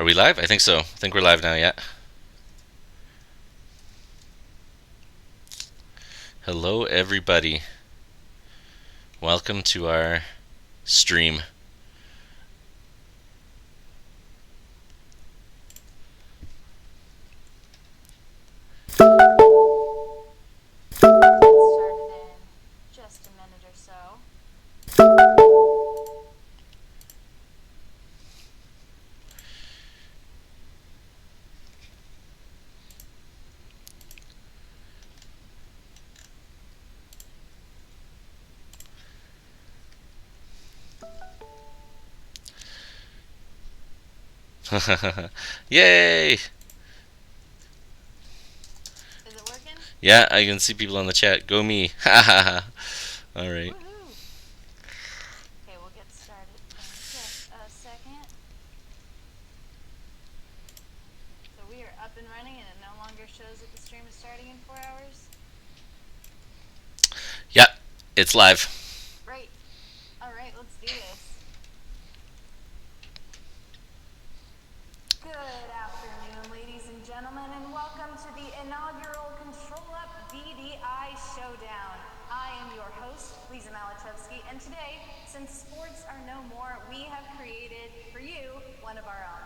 we live? I think so. I think we're live now, yeah. Hello, everybody. Welcome to our stream. Started in just a minute or so. Yay! Is it working? Yeah, I can see people on the chat. Go me. Ha ha ha. All right. Woohoo! Okay, we'll get started in just a second. So we are up and running, and it no longer shows that the stream is starting in 4 hours. Yeah, it's live. Right. All right, let's do this. Good afternoon, ladies and gentlemen, and welcome to the inaugural ControlUp VDI Showdown. I am your host, Lisa Malachevsky, and today, since sports are no more, we have created for you one of our own.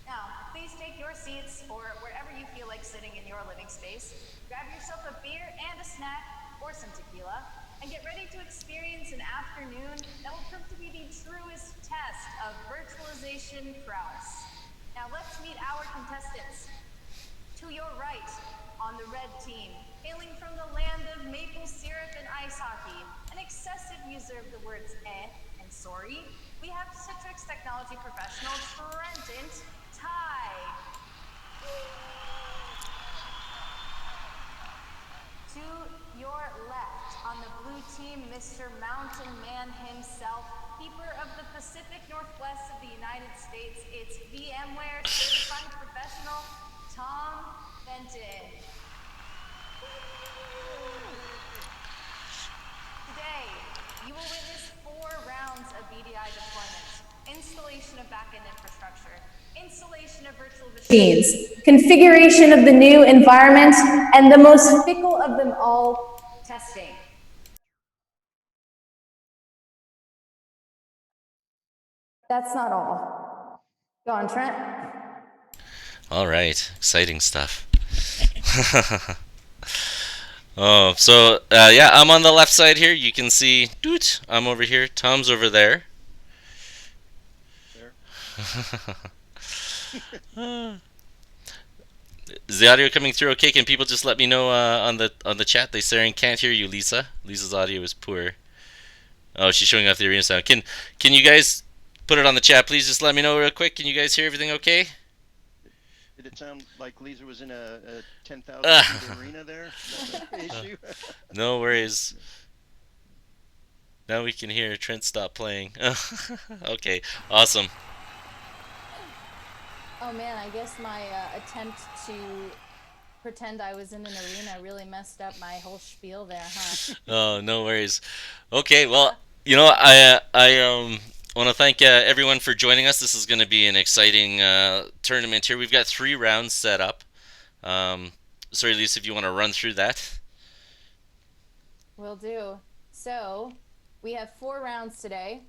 Now, please take your seats or wherever you feel like sitting in your living space. Grab yourself a beer and a snack or some tequila, and get ready to experience an afternoon that will prove to be the truest test of virtualization prowess. Now let's meet our contestants. To your right, on the red team, hailing from the land of maple syrup and ice hockey, an excessive user of the words and sorry, we have Citrix technology professional Trentent. To your left, on the blue team, Mr. Mountain Man himself, keeper of the Pacific Northwest of the United States, it's VMware certified professional Tom Fenton. Today, you will witness 4 rounds of VDI deployment: installation of backend infrastructure, installation of virtual machines, configuration of the new environment, and the most fickle of them all, testing. That's not all. Go on, Trent. All right, exciting stuff. Oh, so yeah, I'm on the left side here. You can see, doot, I'm over here. Tom's over there. Is the audio coming through okay? Can people just let me know on the chat? They saying can't hear you, Lisa. Lisa's audio is poor. Oh, she's showing off the arena sound. Can you guys put it on the chat, please? Just let me know real quick. Can you guys hear everything okay? Did it sound like Lisa was in a 10,000 arena there? Issue? No worries. Now we can hear Trent stop playing. Okay, awesome. Oh man, I guess my attempt to pretend I was in an arena really messed up my whole spiel there, huh? Oh, no worries. Okay, well, I want to thank everyone for joining us. This is going to be an exciting tournament here. We've got 3 rounds set up. Sorry, Lisa, if you want to run through that. Will do. So, we have 4 rounds today.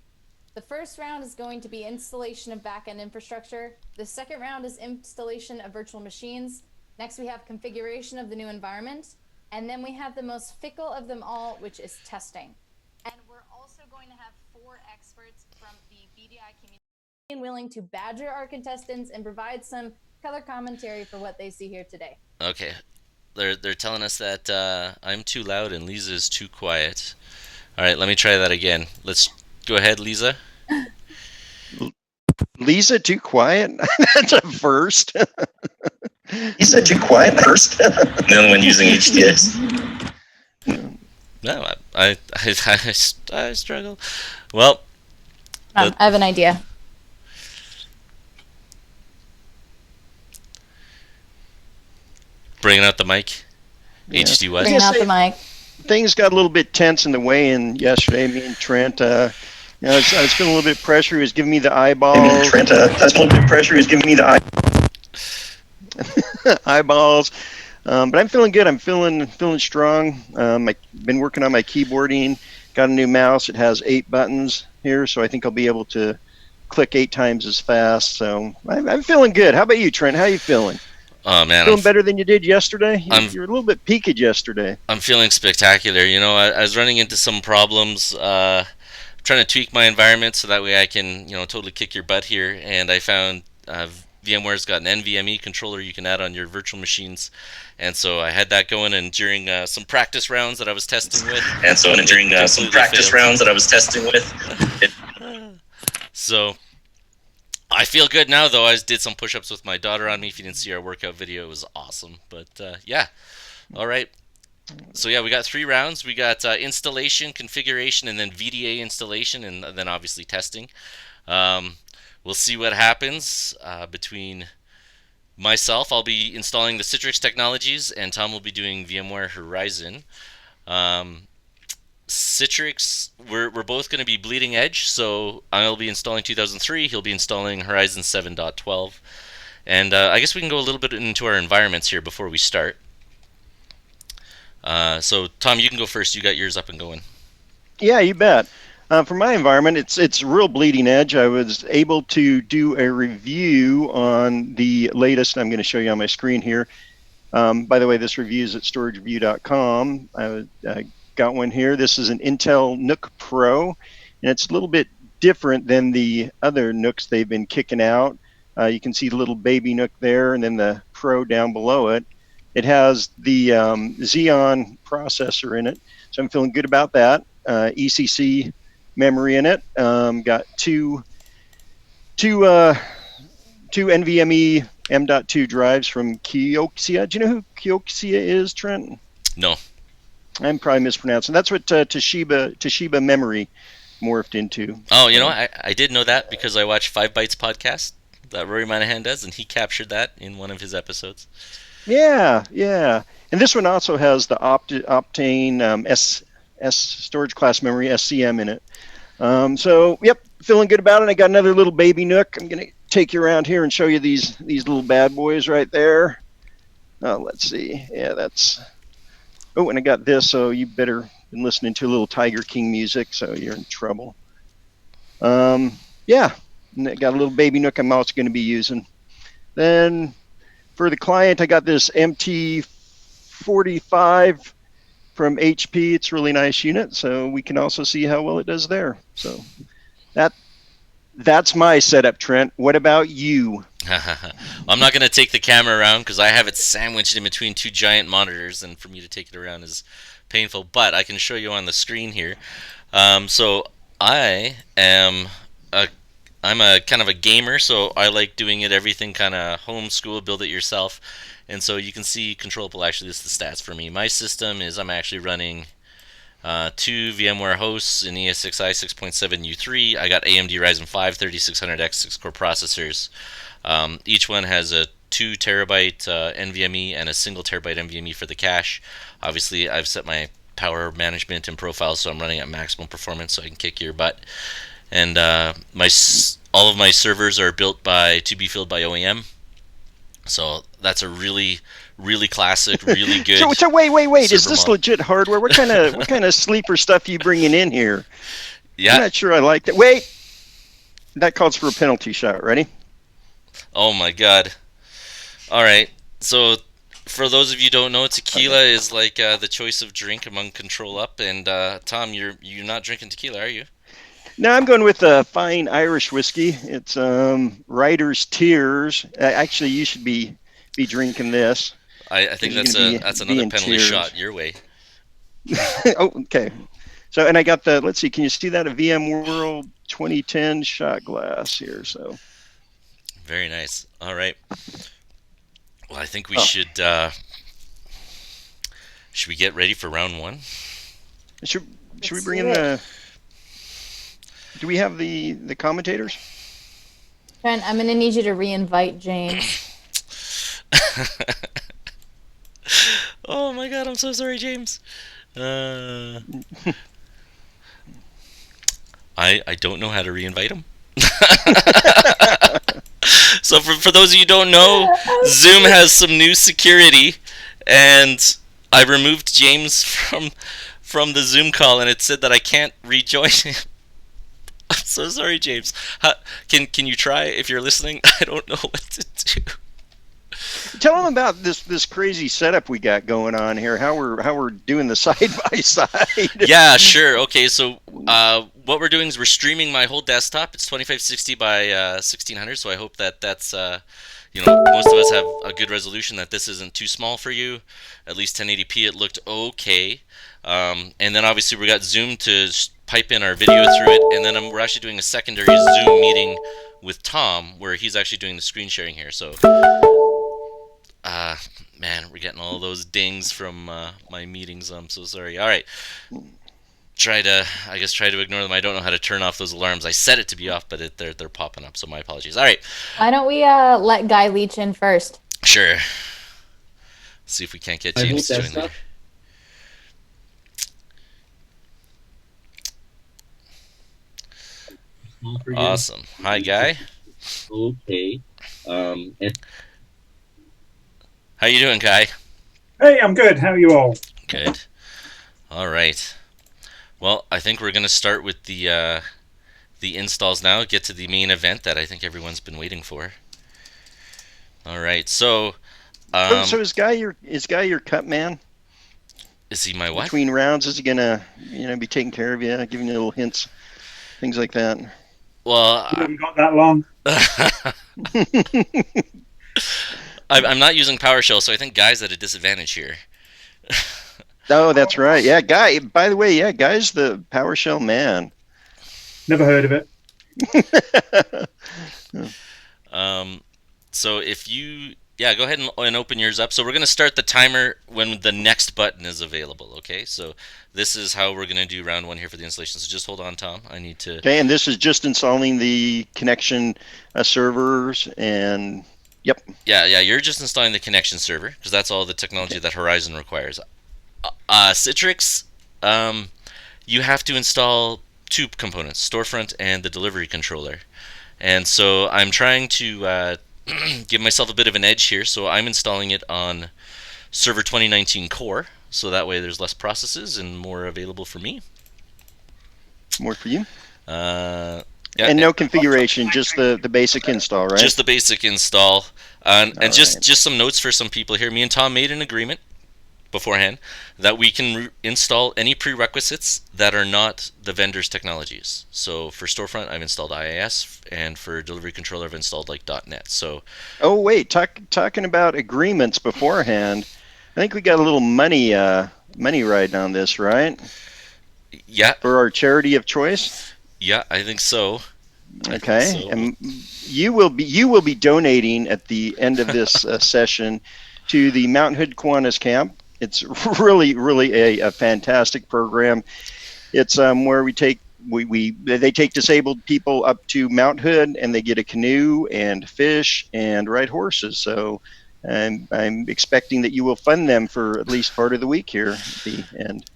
The first round is going to be installation of backend infrastructure. The second round is installation of virtual machines. Next, we have configuration of the new environment. And then we have the most fickle of them all, which is testing. And we're also going to have 4 experts from the VDI community willing to badger our contestants and provide some color commentary for what they see here today. Okay. They're telling us that I'm too loud and Lisa is too quiet. All right, let me try that again. Let's go ahead, Lisa. Lisa too quiet? That's a first. Lisa too quiet first. The only one using HDS. No, I struggle. Well, I have an idea. bringing out the mic. Yeah. HD what? Bringing out the mic. Things got a little bit tense in the weigh-in yesterday. Me and Trent I was feeling a little bit of pressure. He was giving me the Maybe eyeballs. Trent, that's a little bit of pressure. He's giving me the eyeballs. But I'm feeling good. I'm feeling strong. I've been working on my keyboarding. Got a new mouse. It has 8 buttons here, so I think I'll be able to click 8 times as fast. So I'm feeling good. How about you, Trent? How you feeling? Oh man, Feeling better than you did yesterday? I'm You're a little bit peaked yesterday. I'm feeling spectacular. I was running into some problems, trying to tweak my environment so that way I can, totally kick your butt here. And I found VMware's got an NVMe controller you can add on your virtual machines, and so I had that going. And during some practice rounds that I was testing with, so I feel good now. Though I did some push-ups with my daughter on me. If you didn't see our workout video, it was awesome. But yeah, all right. So yeah, we got 3 rounds. We got installation, configuration, and then VDA installation, and then obviously testing. Um, we'll see what happens between myself. I'll be installing the Citrix technologies, and Tom will be doing VMware Horizon. Um, Citrix, we're both going to be bleeding edge, so I'll be installing 2003. He'll be installing Horizon 7.12. And I guess we can go a little bit into our environments here before we start. So Tom, you can go first. You got yours up and going. Yeah, you bet. For my environment, it's real bleeding edge. I was able to do a review on the latest. I'm going to show you on my screen here. By the way, this review is at storagereview.com. I got one here. This is an Intel Nook Pro, and it's a little bit different than the other Nooks they've been kicking out. You can see the little baby Nook there, and then the Pro down below it. It has the Xeon processor in it, so I'm feeling good about that. ECC memory in it. Got two NVMe M.2 drives from Kioxia. Do you know who Kioxia is, Trent? No. I'm probably mispronouncing. That's what Toshiba Memory morphed into. Oh, I did know that because I watched 5 Bytes podcast that Rory Monahan does, and he captured that in one of his episodes. Yeah. And this one also has the Optane S storage class memory, SCM, in it. So, yep, feeling good about it. I got another little baby Nook. I'm going to take you around here and show you these little bad boys right there. Let's see. Yeah, that's... Oh, and I got this, so you better been listening to a little Tiger King music, so you're in trouble. Yeah, and I got a little baby Nook I'm also going to be using. Then for the client, I got this MT45 from HP. It's a really nice unit, so we can also see how well it does there. So that's my setup, Trent. What about you? I'm not going to take the camera around because I have it sandwiched in between 2 giant monitors, and for me to take it around is painful. But I can show you on the screen here. So I'm a kind of a gamer, so I like doing everything kind of homeschool, build it yourself. And so you can see ControlUp will actually list the stats for me. My system is I'm actually running 2 VMware hosts in ES6i 6.7U3. I got AMD Ryzen 5 3600X 6-core processors. Each one has a 2 terabyte NVMe and a single terabyte NVMe for the cache. Obviously, I've set my power management and profiles, so I'm running at maximum performance, so I can kick your butt. And all of my servers are built to be filled by OEM. So that's a really, really classic, really good. So wait. Is this model. Legit hardware? What kind of sleeper stuff are you bringing in here? Yeah. I'm not sure I like that. Wait, that calls for a penalty shot. Ready? Oh my god. All right. So for those of you who don't know, tequila is like the choice of drink among ControlUp. And Tom, you're not drinking tequila, are you? No, I'm going with a fine Irish whiskey. It's Writer's Tears. Actually, you should be drinking this. I think that's another penalty shot your way. Oh, okay. So, and I got let's see, can you see that? A VMworld 2010 shot glass here. So very nice. All right. Well, I think we should we get ready for round 1? Should we bring in the... Do we have the commentators? Trent, I'm going to need you to re-invite James. Oh my god, I'm so sorry, James. I don't know how to reinvite him. So for those of you who don't know, Zoom has some new security, and I removed James from the Zoom call, and it said that I can't rejoin him. I'm so sorry, James. Can you try if you're listening? I don't know what to do. Tell them about this crazy setup we got going on here. How we're doing the side by side. Yeah, sure. Okay, so what we're doing is we're streaming my whole desktop. It's 2560 by 1600, so I hope that's most of us have a good resolution, that this isn't too small for you. At least 1080p, it looked okay. And then obviously we got Zoom to pipe in our video through it, and then we're actually doing a secondary Zoom meeting with Tom, where he's actually doing the screen sharing here. So, man, we're getting all those dings from my meetings. I'm so sorry. All right. Try to ignore them. I don't know how to turn off those alarms. I set it to be off, but they're popping up, so my apologies. All right. Why don't we let Guy Leach in first? Sure. See if we can't get James to join there. Awesome. Hi, Guy. Okay. And How you doing, Guy? Hey, I'm good. How are you all? Good. All right. Well, I think we're going to start with the installs now. Get to the main event that I think everyone's been waiting for. All right. So, So is Guy your cut man? is he my what? Between rounds, is he gonna be taking care of you, giving you little hints, things like that? Well, You haven't got that long. I'm not using PowerShell, so I think Guy's at a disadvantage here. Oh, that's right. Yeah, Guy. By the way, yeah, Guy's the PowerShell man. Never heard of it. So if you, go ahead and open yours up. So we're going to start the timer when the next button is available, okay? So this is how we're going to do round one here for the installation. So just hold on, Tom. I need to... Okay, and this is just installing the connection servers and... Yep. Yeah, you're just installing the connection server, because that's all the technology that Horizon requires. Citrix, you have to install two components, Storefront and the delivery controller. And so I'm trying to give myself a bit of an edge here, so I'm installing it on Server 2019 Core, so that way there's less processes and more available for me. More for you? Yeah, and no configuration, just the basic install, right? Just the basic install. And right. just some notes for some people here. Me and Tom made an agreement beforehand that we can install any prerequisites that are not the vendor's technologies. So for Storefront, I've installed IIS, and for Delivery Controller, I've installed like .NET. So. Oh wait, talking about agreements beforehand. I think we got a little money riding on this, right? Yeah. For our charity of choice. Yeah, I think so. Okay, and you will be donating at the end of this session to the Mount Hood Kiwanis Camp. It's really a fantastic program. It's where they take disabled people up to Mount Hood, and they get a canoe and fish and ride horses. So I'm expecting that you will fund them for at least part of the week here at the end.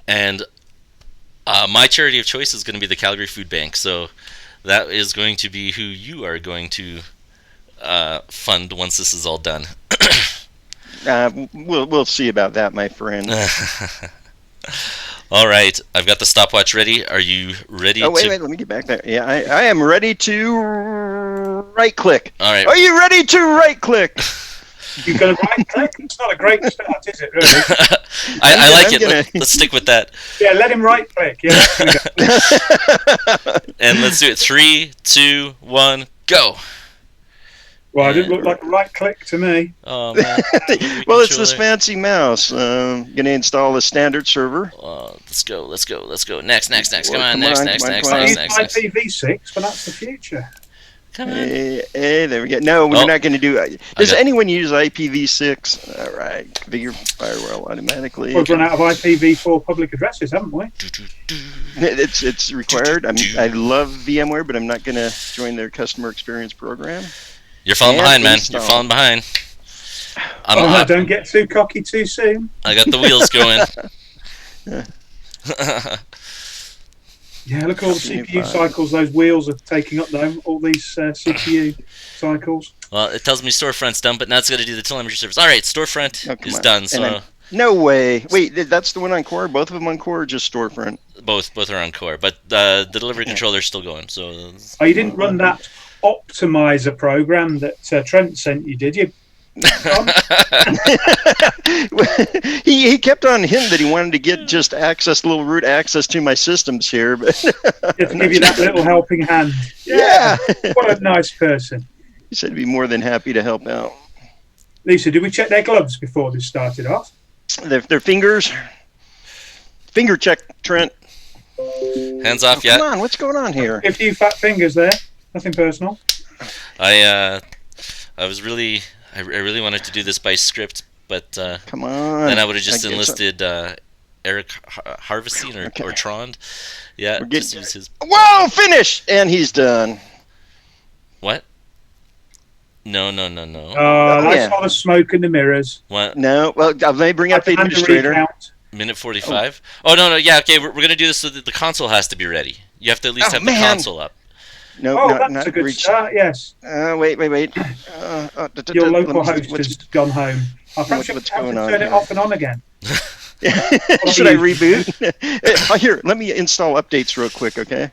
And my charity of choice is going to be the Calgary Food Bank. So that is going to be who you are going to fund once this is all done. We'll see about that, my friend. All right, I've got the stopwatch ready. Are you ready? Oh, wait, let me get back there. Yeah, I am ready to right click. All right. Are you ready to right click? You're going to right click? It's not a great start, is it, really? I like it. Let's stick with that. Yeah, let him right click. Yeah, and let's do it. 3, 2, 1, go. Well, it didn't look like a right click to me. Oh, man. Well, it's this fancy mouse. Going to install a standard server. Let's go. Next. Come on, next. IPv6, but that's the future. Come on. Hey, there we go. No, we're not going to do. Does anyone use IPv6? All right, configure firewall automatically. We've run out of IPv4 public addresses, haven't we? It's required. I love VMware, but I'm not going to join their customer experience program. You're falling behind, man. You're falling behind. Don't get too cocky too soon. I got the wheels going. Yeah, look at all the Continue CPU fine. cycles those wheels are taking up, though. All these CPU cycles. Well, it tells me storefront's done, but now it's got to do the telemetry service. All right, storefront Oh, come is on. done. And So no way. Wait, that's the one on core? Both of them on core or just storefront? both are on core, but the delivery Yeah. controller's still going. So Oh, you didn't run that optimizer program that Trent sent you, did you? he kept on hinting that he wanted to get just access, little root access to my systems here, but Just to give you that little helping hand. yeah. What a nice person. He said he'd be more than happy to help out. Lisa, did we check their gloves before this started off? Their fingers. Finger check, Trent. hands off, Come yeah. on, what's going on here? A few fat fingers there. Nothing personal. I really wanted to do this by script, but Come on. then I would have just I guess enlisted Eric Harvestine or Trond. Yeah, We're just getting- use his. Whoa, finish! And he's done. What? No. I yeah. saw the smoke in the mirrors. What? No, well, let me bring up the And administrator. recount. Minute 45? Oh, no, yeah, okay, we're going to do this so that the console has to be ready. You have to at least Oh, have man. the console up. No, Oh, not that's a good reached. start, yes. Wait. Your Let local me see host what's- has gone home. I'll perhaps what's have to going on turn it here? off and on again. Should I reboot? Here, let me install updates real quick, okay?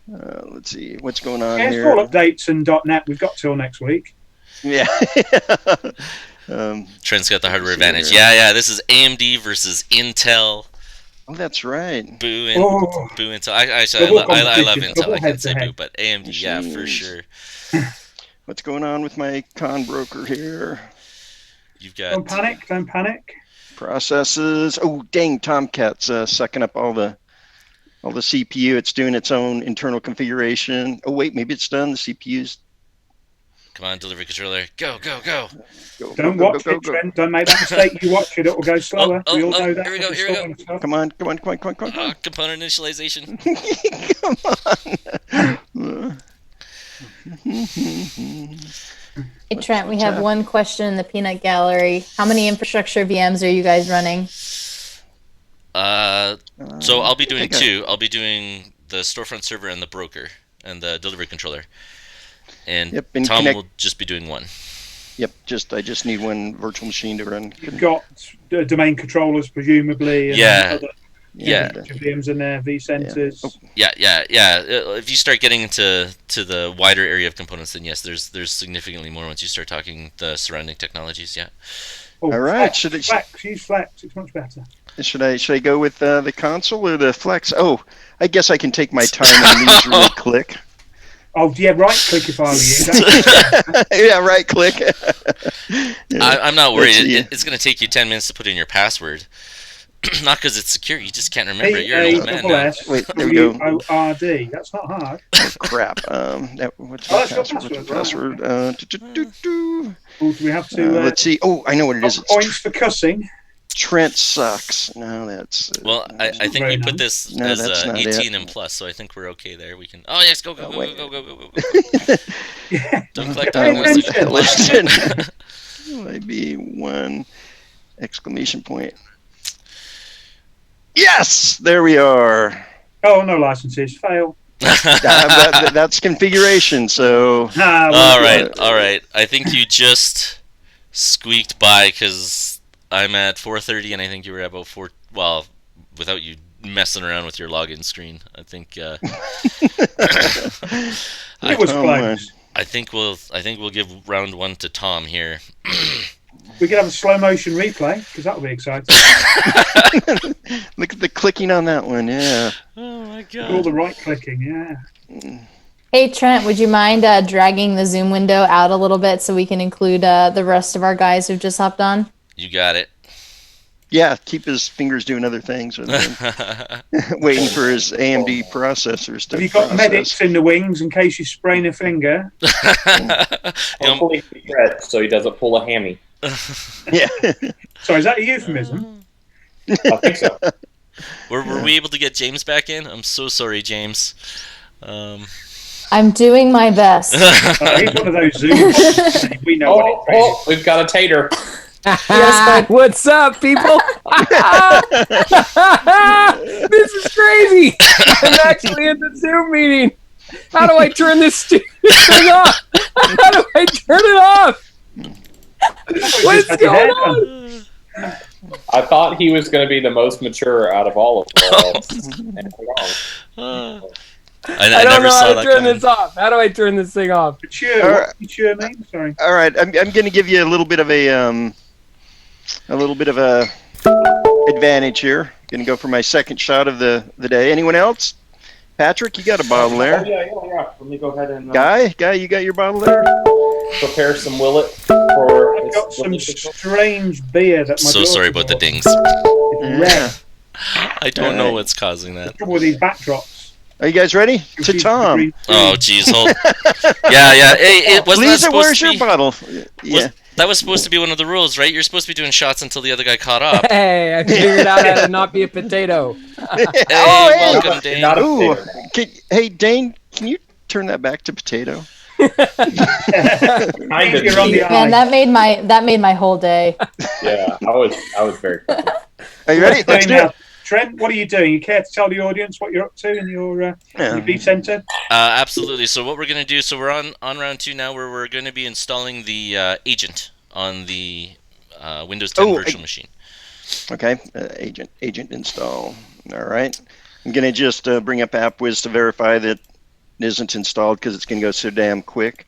Let's see what's going on Yeah, here. install updates and .NET. We've got till next week. Yeah. Trent's got the hardware see advantage. here. Yeah, this is AMD versus Intel. Oh, that's right. Boo Oh. Intel. I Double love competition, Intel. double I can't say head-to-head. boo, but AMD, yeah, for Jeez. sure. What's going on with my con broker here? You've got. Don't panic. Processes. Oh, dang! Tomcat's sucking up all the CPU. It's doing its own internal configuration. Oh wait, maybe it's done. The CPU's. Come on, delivery controller. Go. Don't watch it, Trent. Don't make that mistake. You watch it, it will go slower. Oh, we all know that. here we go, with here we go. installing stuff. Come on. Component initialization. Come on. Hey, Trent, we have one question in the peanut gallery. How many infrastructure VMs are you guys running? So I'll be doing two. I'll be doing the storefront server and the broker and the delivery controller. And Yep, and Tom connect- will just be doing one. Yep, I just need one virtual machine to run. You've got domain controllers, presumably. And Yeah. Other Yeah. VMs in there, vCenters. Yeah. If you start getting into the wider area of components, then yes, there's significantly more once you start talking the surrounding technologies. Yeah. Oh, All right, Flex. Use Flex. It's much better. Should I go with the console or the Flex? Oh, I guess I can take my time on these really quick. Oh, yeah, right-click if I were you. Yeah, right click. I'm not worried. Let's see. It's going to take you 10 minutes to put in your password. Not because it's secure. You just can't remember it. You're an old man now. Wait, there we go. W-O-R-D. That's not hard. Crap. What's Oh, my that's your password? password, What's the right. password? Well, do we have to... Let's see. Oh, I know what it is. It's points for cussing. Trent sucks. No, that's. Well, I think very we put nice. this No, as that's not 18 it. and plus, so I think we're okay there. We can. Oh yes, go. wait. Yeah. Don't collect Pay our voices. attention. Might be one exclamation point. Yes, there we are. Oh, no licenses. Fail. That's configuration. So Ah, All right. I think you just squeaked by because I'm at 4:30, and I think you were at about 4. Well, without you messing around with your login screen, I think. It was Oh, man. close. I think we'll give round one to Tom here. We could have a slow motion replay because that would be exciting. look at the clicking on that one. Yeah. Oh my All the right clicking, yeah. Hey, Trent, would you mind dragging the Zoom window out a little bit so we can include the rest of our guys who've just hopped on? You got it. Yeah, keep his fingers doing other things, rather than waiting for his AMD processors to Have you got process. medics in the wings in case you sprain a finger? Hopefully he read so he doesn't pull a hammy. Yeah. Sorry, is that a euphemism? I think so. Were we able to get James back in? I'm so sorry, James. I'm doing my best. He's one of those Zoom. We know what it is. We've got a tater. What's up, people? This is crazy. I'm actually in the Zoom meeting. How do I turn this thing off? How do I turn it off? What's going on? I thought he was going to be the most mature out of all of us. I don't know how to turn this off. How do I turn this thing off? Mature. What mature mean? Sorry. All right, I'm going to give you a little bit of a advantage here. Going to go for my second shot of the day. Anyone else? Patrick, you got a bottle there. Oh, yeah. Let me go ahead and Guy, you got your bottle there. prepare some willet for. I've got some strange beer that my So sorry about the dings. It's red. I don't know what's causing that. Trouble with these backdrops. Are you guys ready? To Tom. Oh, geez, hold. Yeah. Hey, wasn't that Lisa, supposed where's to your be? bottle? Yeah. That was supposed to be one of the rules, right? You're supposed to be doing shots until the other guy caught up. Hey, I figured out how to not be a potato. Hey, hey. welcome, Dane. Not a Ooh, potato. hey, Dane, can you turn that back to potato? Kind of. You're on the Man, that made my whole day. Yeah, I was very proud. Are you ready? Let's do it. Trent, what are you doing? You care to tell the audience what you're up to in your beef center? Absolutely. So what we're going to do, so we're on round 2 now, where we're going to be installing the agent on the Windows 10 virtual machine. Okay, agent install. All right. I'm going to just bring up AppWiz to verify that it isn't installed because it's going to go so damn quick.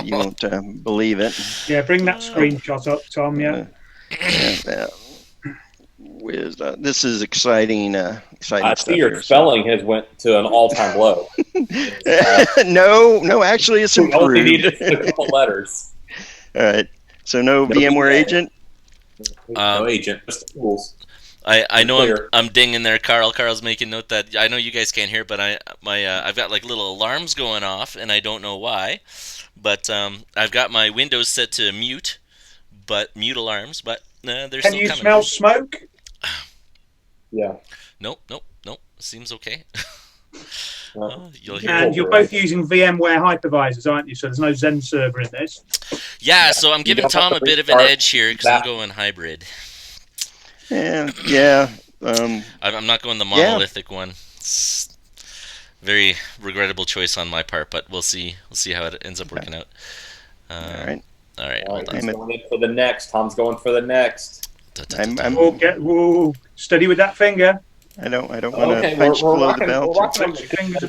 You won't believe it. Yeah, bring that screenshot up, Tom, yeah. This is exciting. Exciting I stuff see your here, spelling has went to an all-time low. No, actually, it's We only improved. needed a couple letters. All right. So no VMware agent. No agent, just the tools. I know Clear. I'm dinging there, Carl. Carl's making note that I know you guys can't hear, but I've got like little alarms going off, and I don't know why. But I've got my Windows set to mute alarms, but they're still coming. Can you smell smoke? Yeah. Nope. Seems okay. You'll hear And you're both using VMware hypervisors, aren't you? So there's no Zen server in this. Yeah, so I'm giving Tom a bit of an edge here because I'm going hybrid. Yeah. I'm not going the monolithic one. It's very regrettable choice on my part, but we'll see. We'll see how it ends up working out. All right. Hold on. He's going in for the next. Tom's going for the next. Whoa, steady with that finger. I don't want to Okay, punch we're below the rocking, belt. we're rocking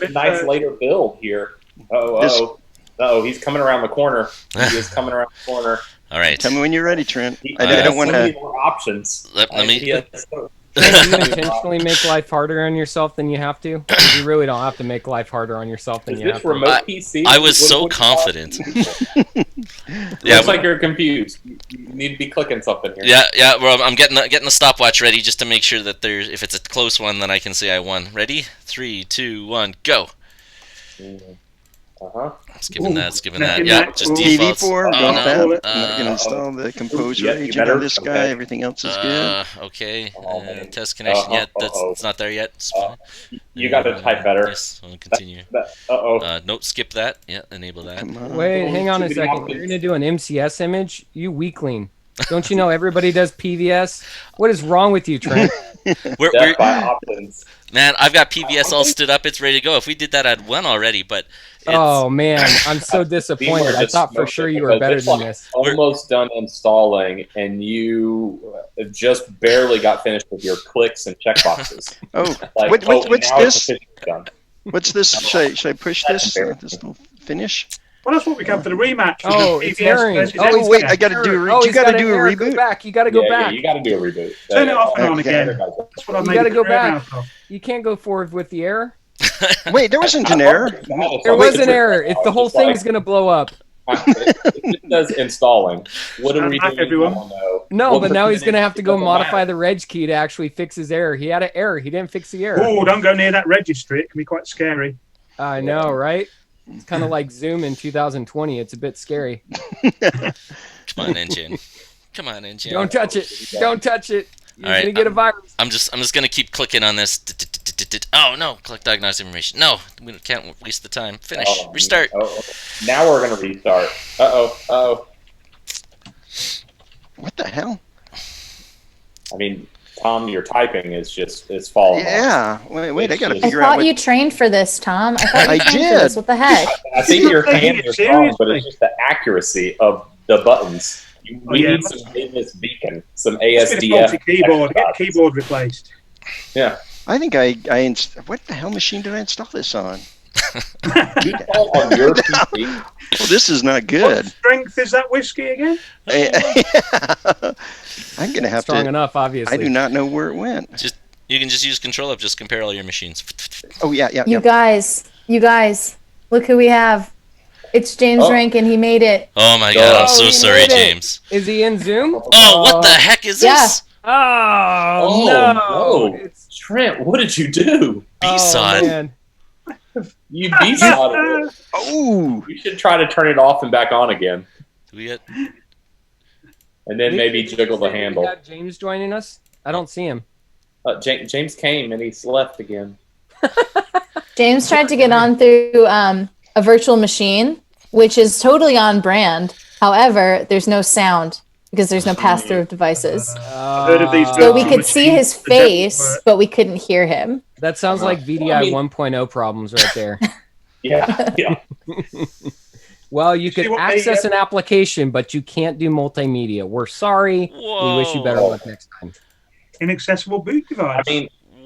a nice later build here. Oh, he's coming around the corner. He is coming around the corner. All right. Tell me when you're ready, Trent. I He don't has want so many to. more options. Let me. Do you intentionally make life harder on yourself than you have to? You really don't have to make life harder on yourself than Is you this have to. remote PC? I was so What confident. Looks like you're confused. You need to be clicking something here. Yeah. Well, I'm getting the stopwatch ready just to make sure that if it's a close one, then I can say I won. Ready? 3, 2, 1, go. It's giving that. Yeah, just defaults. TV4, Oh, don't no. that. I'm not going to install the Composer agent on this guy. Everything else is good. Okay. Test connection. Yeah, it's not there yet. You got to type better. Yes, I'll continue. Nope, skip that. Yeah, enable that. Wait, hang on a second. You're going to do an MCS image? You weakling. Don't you know everybody does PVS? What is wrong with you, Trent? We're, by options. Man, I've got PVS all stood up. It's ready to go. If we did that, I'd won already. But oh man, I'm so disappointed. I thought for sure you were better than this. Almost done installing, and you just barely got finished with your clicks and checkboxes. What's this? Done. What's this? Should I push this? This little finish? Well, that's what we come for the rematch. Oh, it's herring. Oh, wait, I got to do. You got to do a reboot. Go back. You got to go back. Yeah, you got to do a reboot. Turn it off and on again. That's what I You got to go back. You can't go forward with the error. Wait, there wasn't an error. There was an error. If the whole thing's gonna blow up. It does installing. What are we doing? Everyone. No, but now he's gonna have to go modify the reg key to actually fix his error. He had an error. He didn't fix the error. Oh, don't go near that registry. It can be quite scary. I know, right? It's kind of like Zoom in 2020. It's a bit scary. Come on, engine. Don't touch it. Don't touch it. You're gonna get a virus. I'm just gonna keep clicking on this. Oh no! Collect diagnostic information. No, we can't waste the time. Finish. Restart. Now we're gonna restart. What the hell? I mean, Tom, your typing is it's falling off. Yeah. Wait. I got to I figure out thought what. you trained for this, Tom. I thought you I trained for this. did. What the heck? I think your Taking hands it are strong, but seriously. it's just the accuracy of the buttons. We yeah. need some Davis Beacon, some It's been a faulty ASDF. keyboard. Get the keyboard replaced. Yeah. I think what the hell machine did I install this on? You call on your PC. Well, this is not What good. strength is that whiskey again? I'm gonna have Strong to. enough, obviously. I do not know where it went. You can just use ControlUp. Just compare all your machines. Oh yeah. You guys, look who we have. It's James Rankin. He made it. Oh my God! I'm Oh, so he sorry, made it. James. Is he in Zoom? Oh, what the heck is Yeah. this? Oh, no. It's, Trent, what did you do? B-sod. man. You B-sodded it. Oh. You should try to turn it off and back on again, Do we get? and then maybe jiggle the We handle. got James joining us? I don't see him. James came and he's left again. James tried to get on through a virtual machine, which is totally on brand. However, there's no sound because there's no pass-through of devices. I've heard of these So virtual we could see his machines that don't face, work. but we couldn't hear him. That sounds like VDI I mean- 1.0 problems right there. Yeah. Well, you could See what access an application, but you can't do multimedia. We're sorry. We wish you better Whoa. luck next time. Inaccessible boot device. I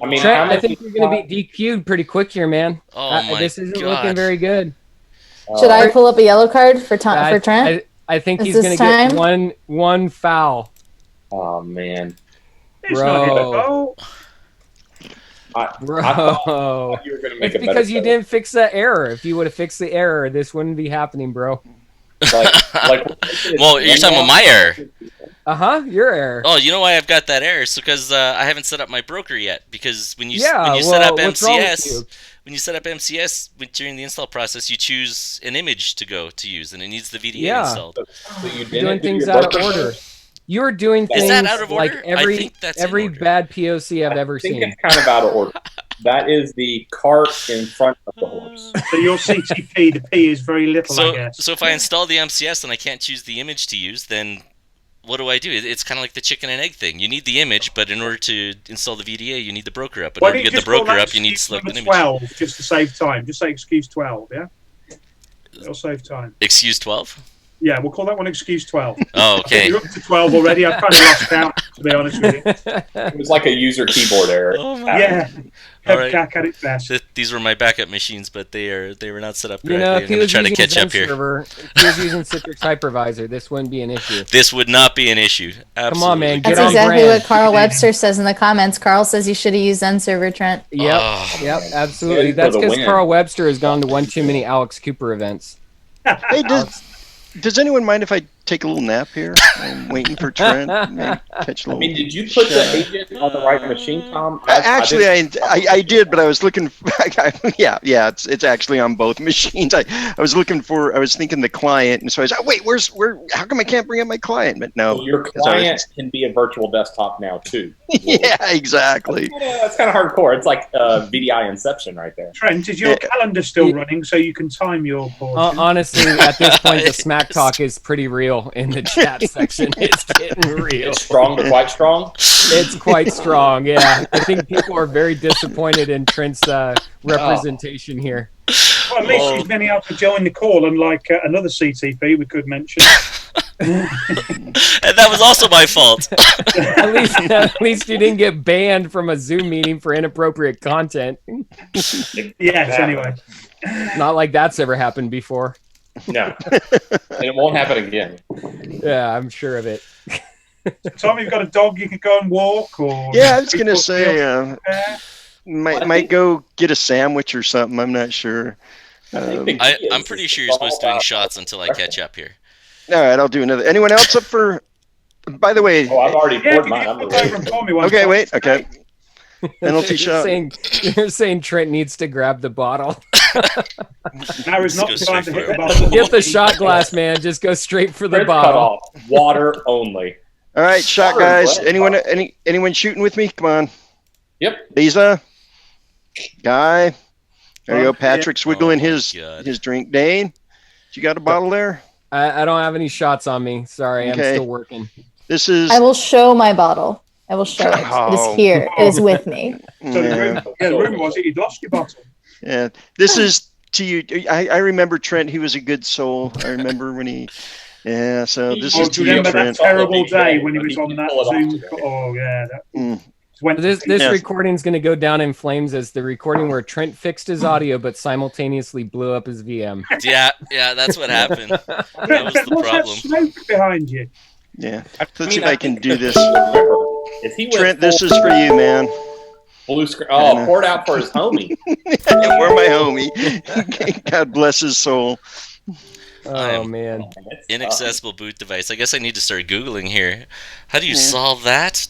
mean, Trent, how I many think you're going to be DQ'd pretty quick here, man. Oh my This isn't God. looking very good. Should I pull up a yellow card for Trent? I think Is he's this going to get time? one foul. Oh man, it's not his bro. fault. I Bro. thought you were going to make It's a better because you setup. didn't fix that error. If you would have fixed the error, this wouldn't be happening, bro. Well, you're talking about my error. Your error. Oh, you know why I've got that error? It's because I haven't set up my broker yet. Because when you Yeah, when you set well, up what's wrong with MCS, you? when you set up MCS during the install process, you choose an image to use, and it needs the VDA Yeah. installed. So you You're didn't doing do things your out of broker order. first? You're doing Is things that out of like order? I think that's in every order. bad POC I've ever I think seen. it's kind of out of order. That is the cart in front of the horse. So your CTP, the P is very little, I So, guess. so if I install the MCS and I can't choose the image to use, then what do I do? It's kind of like the chicken and egg thing. You need the image, but in order to install the VDA, you need the broker up. In Why order to don't get you the just call broker that up, you need to excuse select an number image. 12, just to save time. Just say excuse 12, yeah? It'll save time. Excuse 12? Yeah, we'll call that one excuse 12. Oh, okay. You're up to 12 already. I've kind of lost count, to be honest with you. It was like a user keyboard error. Oh my Yeah. All right. Hepcac at its best. These were my backup machines, but they were not set up You correctly. know, I'm if he going to was try to using catch up Zen here. server, if he was using Citrix Hypervisor, this wouldn't be an issue. This would not be an issue. Absolutely. Come on, man, That's get on exactly brand. what Carl Webster says in the comments. Carl says you should have used Zen server, Trent. Yep, Oh. yep, absolutely. Good for That's the because win. Carl Webster has gone to one too many Alex Cooper events. Hey, does anyone mind if I take a little nap here? I'm waiting for Trent. Maybe catch a I little. mean, did you put the agent on the right machine, Tom? Actually, didn't- I did, but I was looking. Yeah, it's actually on both machines. I was thinking the client, and so I was wait, how come I can't bring up my client? But no, Well, your 'cause I was- client can be a virtual desktop now too. yeah, exactly. Yeah, that's kind of hardcore. It's like VDI Inception right there. Trent, is your calendar still running so you can time your portion? Honestly, at this point, the smack talk is pretty real in the chat section. It's getting real. It's strong to quite strong. It's quite strong, yeah. I think people are very disappointed in Trent's representation here. Well, at least he's been able to join the call, unlike another CTP we could mention. And that was also my fault. At least you didn't get banned from a Zoom meeting for inappropriate content. Yes, anyway. Not like that's ever happened before. No, and it won't happen again. Yeah, I'm sure of it. Tom, you've got a dog you can go and walk, or Yeah, I was gonna say, Yeah. might go get a sandwich or something. I'm not sure. I'm pretty sure you're supposed to doing shots until I catch up here. All right, I'll do another. Anyone else up for? By the way, Oh, I've already Yeah, poured can mine. you I'm look ready. over and pour me one? okay, Tom? wait, okay. Penalty shot. You're saying Trent needs to grab the bottle. Now is not Let's the go time to straight hit for the it. bottle. Get the shot glass, man. Just go straight for the Red cut bottle. off. Water only. All right, shot Sorry, guys. Brett. Anyone shooting with me? Come on, Yep. Lisa, Guy. There you go. Patrick's wiggling Oh, his God. drink. Dane, you got a bottle there? I don't have any shots on me. Sorry, I'm Okay. still working. This is. I will show my bottle. I will show it. It is here. It is with me. So the rumor was that you'd lost your bottle. Yeah, this is to you. I remember Trent. He was a good soul. I remember when he. Yeah, so this is Do to you you, remember that Trent. terrible day when he was on that Zoom? Oh yeah. This recording's going to go down in flames as the recording where Trent fixed his audio but simultaneously blew up his VM. Yeah, that's what happened. That was the What's that problem. smoke behind you? Yeah, let's see if I can do this. Trent, this is for you, man. Blue screen. Oh, poured out for his homie. Yeah, we're my homie. God bless his soul. Oh man. Inaccessible boot device. I guess I need to start Googling here. How do you solve that?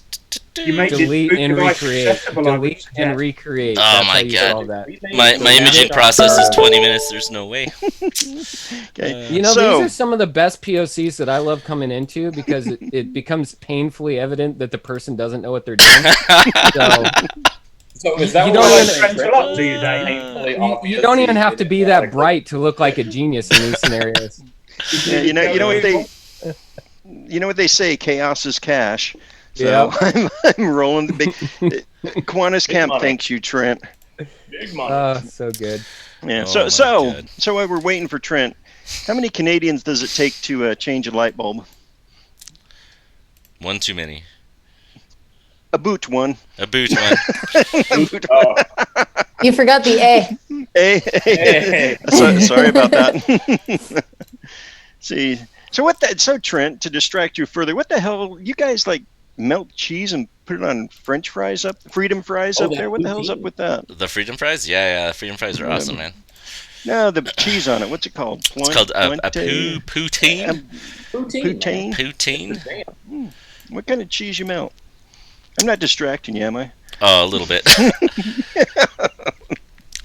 You make delete this and device recreate. accessible, Delete and recreate. Oh That's my how you God. solve that. My imaging process is 20 minutes. There's no way. Okay. You know, these are some of the best POCs that I love coming into because it becomes painfully evident that the person doesn't know what they're doing. So is that you don't even have to be that bright to look like a genius in these scenarios. Yeah, you know what they say, chaos is cash. So Yeah. I'm rolling the big. Qantas Camp thanks you, Trent. Big money. So good. Yeah. Oh, So while we're waiting for Trent, how many Canadians does it take to change a light bulb? One too many. A boot one. A boot one. You forgot the A. Hey. Sorry about that. See. So Trent, to distract you further, what the hell? You guys like melt cheese and put it on French fries Freedom fries up there? What the hell's up with that? The Freedom Fries? Yeah. Freedom Fries are awesome, man. No, the cheese on it. What's it called? It's called a poutine. Poutine. What kind of cheese you melt? I'm not distracting you, am I? Oh, a little bit.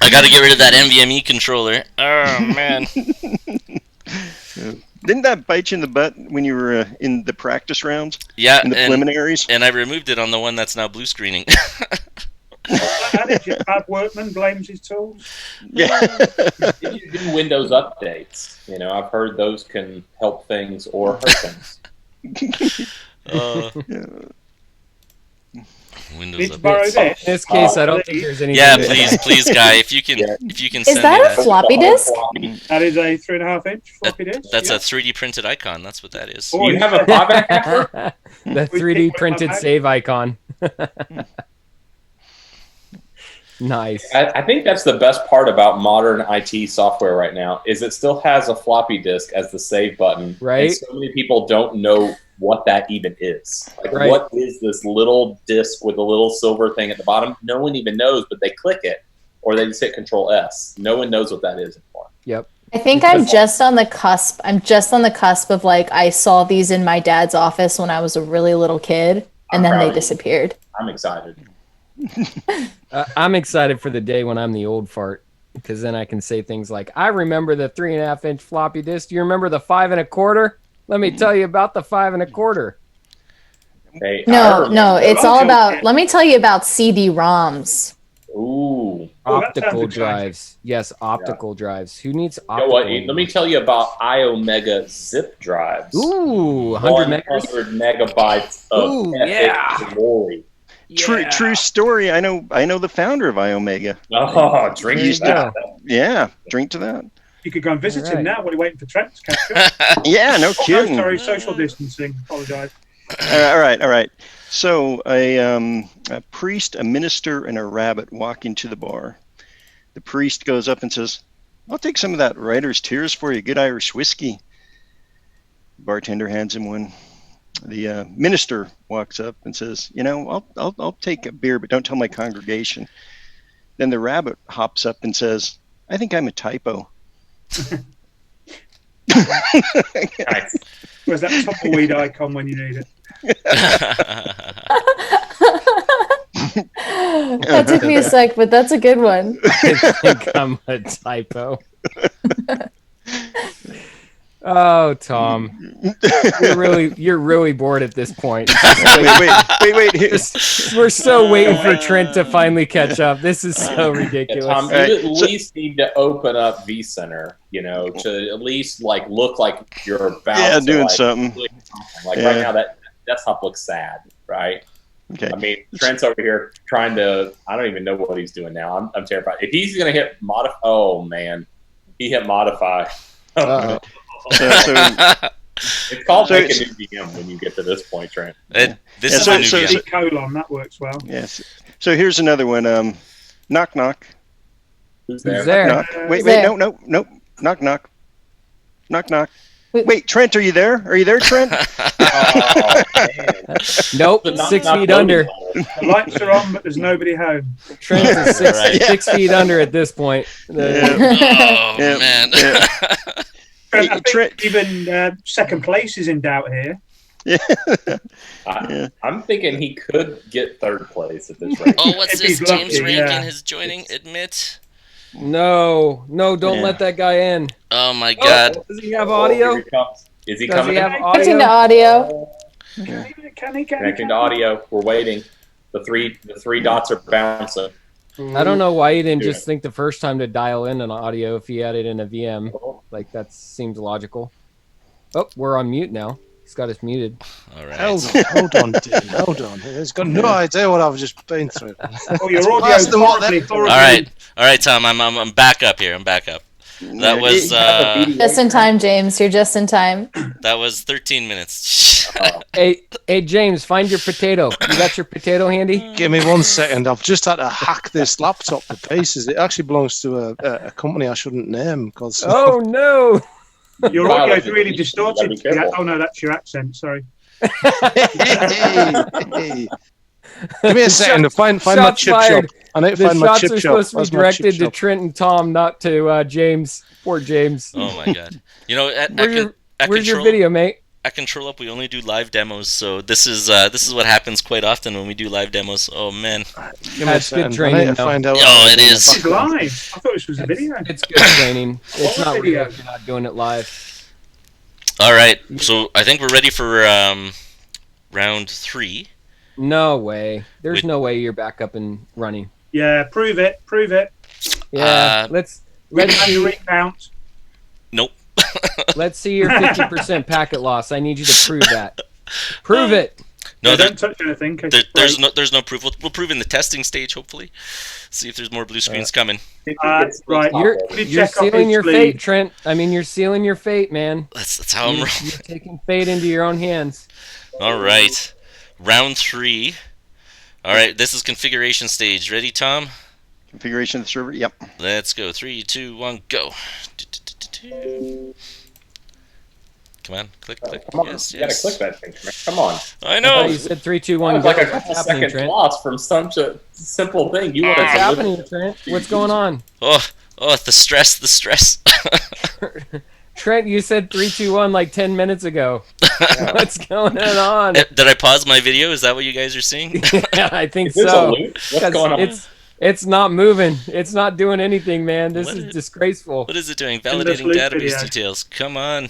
I got to get rid of that NVMe controller. Oh man. Didn't that bite you in the butt when you were in the practice rounds? Yeah, in the preliminaries. And I removed it on the one that's now blue screening. Bad workman blames his tools. Yeah. If you do Windows updates, I've heard those can help things or hurt things. Windows updates. In this case, I don't think there's any. Yeah, please, guy, if you can Is send that me a floppy disk? That is a 3.5-inch floppy disk. That's a 3D printed icon. That's what that is. Do you have a 5.5? The 3D printed save icon. Nice. I think that's the best part about modern IT software right now is it still has a floppy disk as the save button. Right. And so many people don't know what that even is. Like, right. What is this little disk with a little silver thing at the bottom? No one even knows, but they click it or they just hit Control S. No one knows what that is anymore. Yep. I think I'm just on the cusp. I'm just on the cusp of I saw these in my dad's office when I was a really little kid, and then they disappeared. I'm excited. I'm excited for the day when I'm the old fart, because then I can say things like, I remember the 3.5-inch floppy disk. Do you remember the 5 1/4? Let me tell you about the 5 1/4. Hey, No, it's all about, let me tell you about CD-ROMs. Ooh. Optical drives. Yes, optical drives. Who needs optical? You know what? Let me tell you about iOmega zip drives. Ooh, 100 megabytes of epic glory. True story. I know the founder of iOmega. Oh, drink to that. Yeah, drink to that. You could go and visit him now while you're waiting for Trent to catch up. Yeah, no kidding. Sorry, social distancing. Apologise. All right. So a priest, a minister, and a rabbit walk into the bar. The priest goes up and says, "I'll take some of that writer's tears for you, good Irish whiskey." The bartender hands him one. The minister walks up and says, I'll take a beer, but don't tell my congregation. Then the rabbit hops up and says, "I think I'm a typo." Nice. Where's that tumbleweed icon when you need it? That took me a sec, but that's a good one. I think I'm a typo. Oh, Tom, you're really bored at this point. Wait. We're still waiting for Trent to finally catch up. This is so ridiculous. Tom, you at least need to open up vCenter, to at least look like you're about to doing something. Right now, desktop looks sad, right? Okay. I mean, Trent's over here trying to. I don't even know what he's doing now. I'm terrified. If he's going to hit modify, oh man, he hit modify. So It's called So making it's- a new VM when you get to this point, Trent. This Yeah, is so- a new so VM. the- Colon, that works well. Yes. So here's another one. Knock knock. Who's Who's there? there? Knock. Wait, there. no. Knock knock. Knock knock. Wait. Wait, Trent, are you there? Are you there, Trent? Oh, man. Nope, The knock 6 knock feet loading under. hole. The lights are on, but there's nobody home. Trent is Right. 6 feet under at this point. Oh Yeah, man. yeah. I Hey, think Trent. even second place is in doubt here. I'm thinking he could get third place at this rate. Oh, what's If this? he's James lucky, Rankin yeah. is joining. Admit. No, don't Yeah. let that guy in. Oh my God. Oh, does he have Here audio? he comes. Is he Does coming? he have Connecting to audio? audio. Can he? Connecting to audio. We're waiting. The three dots are bouncing. I don't know why he didn't Do just think the first time to dial in an audio if he had it in a VM. Like, that seems logical. Oh, we're on mute now. He's got us muted. All right. Hold on, Dean. Hold on. He's got no idea what I've just been through. Oh, your Ask audio's them what horribly, they- horribly. All right, Tom. I'm back up here. I'm back up. That was Just in time, James. You're just in time. that was 13 minutes. Hey, James, find your potato. You got your potato handy? Give me 1 second. I've just had to hack this laptop to pieces. It actually belongs to a company I shouldn't name. Because Oh, no. Your Wow, audio's that's- really you gotta distorted. be careful. Oh no, that's your accent. Sorry. hey. Give me a second to find my Shots chip fired. shop. I need to The find my shots chip are shop. supposed to be Where's my chip directed to shop? Trent and Tom, not to James. Poor James. Oh my God. You know, Where's your video, mate? At ControlUp, we only do live demos, so this is what happens quite often when we do live demos. Oh man. Give me a That's good second. training, I need to though. find out. Oh, it is. It's live. I thought this was a video. It's good training. It's not real video? if you're not doing it live. All right, so I think we're ready for round 3. No way. There's Wait. no way you're back up and running. Yeah, prove it. Prove it. Yeah, let's see, Recount. Nope. let's see your 50% packet loss. I need you to prove that. Prove it. No, there, Don't touch anything. 'cause there, it's there's no proof. We'll prove in the testing stage, hopefully. See if there's more blue screens coming. right. You're check off sealing his your sleeve. fate, Trent. I mean, you're sealing your fate, man. That's how I'm You're rolling. taking fate into your own hands. All right, round 3. All right, this is configuration stage. Ready, Tom? Configuration of the server. Yep. Let's go. 3, 2, 1, go. Come on, click. Come on, Yes, you gotta click that thing, Trent. Come on. I I know. thought you said 3, 2, 1, That go. was like a What's couple happening, seconds Trent? lost from such a simple thing. You want What's to happening, Trent? What's going on? Oh, the stress. Trent, you said 3, 2, 1 like 10 minutes ago. What's going on? Did I pause my video? Is that what you guys are seeing? Yeah, I think Is this a so. loop? What's 'Cause going on? It's not moving. It's not doing anything, man. This What is is- disgraceful. What is it doing? this Validating loop database video. details. Come on.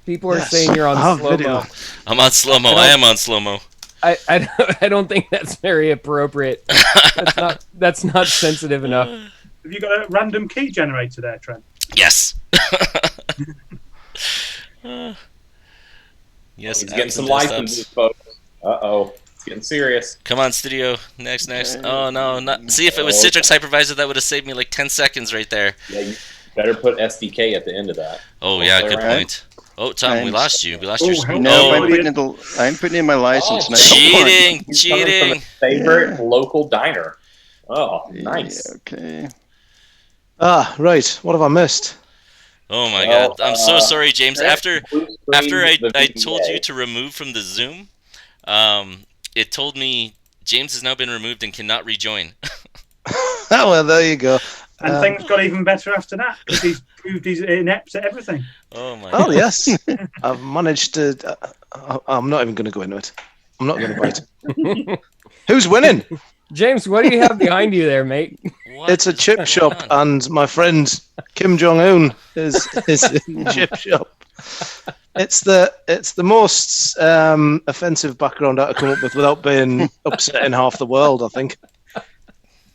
People are Yes, saying you're I on have slow video. mo. I'm on slow-mo. I am on slow-mo. I don't think that's very appropriate. That's not sensitive enough. Have you got a random key generator there, Trent? Yes. Yes. He's getting apps some and desktops. licenses, folks. Uh-oh. It's getting serious. Come on, Studio. Next. Oh no, not. See, if it was Citrix Hypervisor, that would have saved me like 10 seconds right there. Yeah, you better put SDK at the end of that. Oh yeah, Play good around. point. Oh, Tom, we I'm- lost you. We lost Oh, your help screen. me. No, Oh, I'm putting in my license. Oh, and I don't want- cheating! He's coming from Cheating! his favorite local diner. Oh, nice. Yeah, okay. Right. What have I missed? Oh my Well, God, I'm so sorry, James. Trent, After blue screen I the told VDA. you to remove from the Zoom, it told me James has now been removed and cannot rejoin. Oh, well, there you go. And things got even better after that because he's proved he's inept at everything. Oh my Oh, God. yes. I've managed to. I'm not even going to go into it. I'm not going to bite. Who's winning? James, what do you have behind you there, mate? What It's a is chip going shop, on? and my friend Kim Jong Un is in the chip shop. It's the most offensive background I could come up with without being upsetting half the world. I think.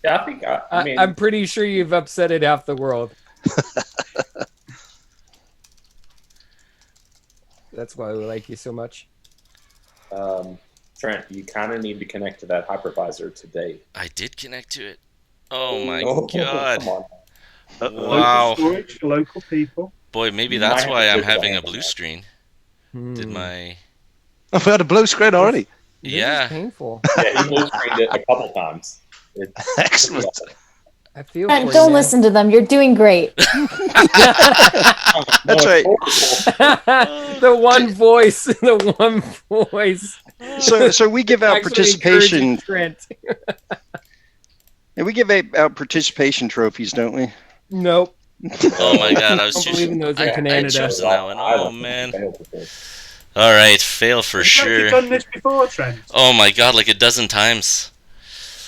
Yeah, I think, I mean, I'm pretty sure you've upset it half the world. That's why we like you so much. Trent, you kind of need to connect to that hypervisor today. I did connect to it. Oh my Oh, god! come on. Wow. Local storage for local people. Boy, maybe You that's might why have I'm to having a handle blue that. screen. Did my I've had a blue screen already. This Yeah. is painful. Yeah, he blue screened it a couple times. It's Excellent. I feel Trent, for you, don't man. listen to them. You're doing great. That's right. The one voice. The one voice. So we give out Actually participation. encouraging Trent. Yeah, we give out participation trophies, don't we? Nope. Oh my god, I was Don't too believe in those in I Canada. chosen that one. I Oh don't think man. he failed with this. All right, fail for Trent, you've sure. done this before, Trent. Oh my god, like a dozen times.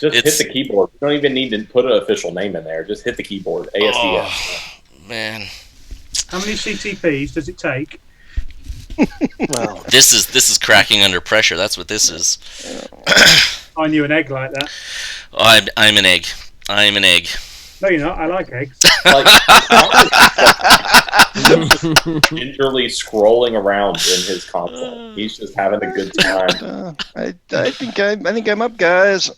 Just It's- hit the keyboard. You don't even need to put an official name in there. Just hit the keyboard. ASDS. Oh man. How many CTPs does it take? Well, This is cracking under pressure. That's what this is. I knew an egg like that. Oh, I'm an egg. I'm an egg. No, you're not. I like eggs. Like, gingerly scrolling around in his console. He's just having a good time. I think I'm up, guys.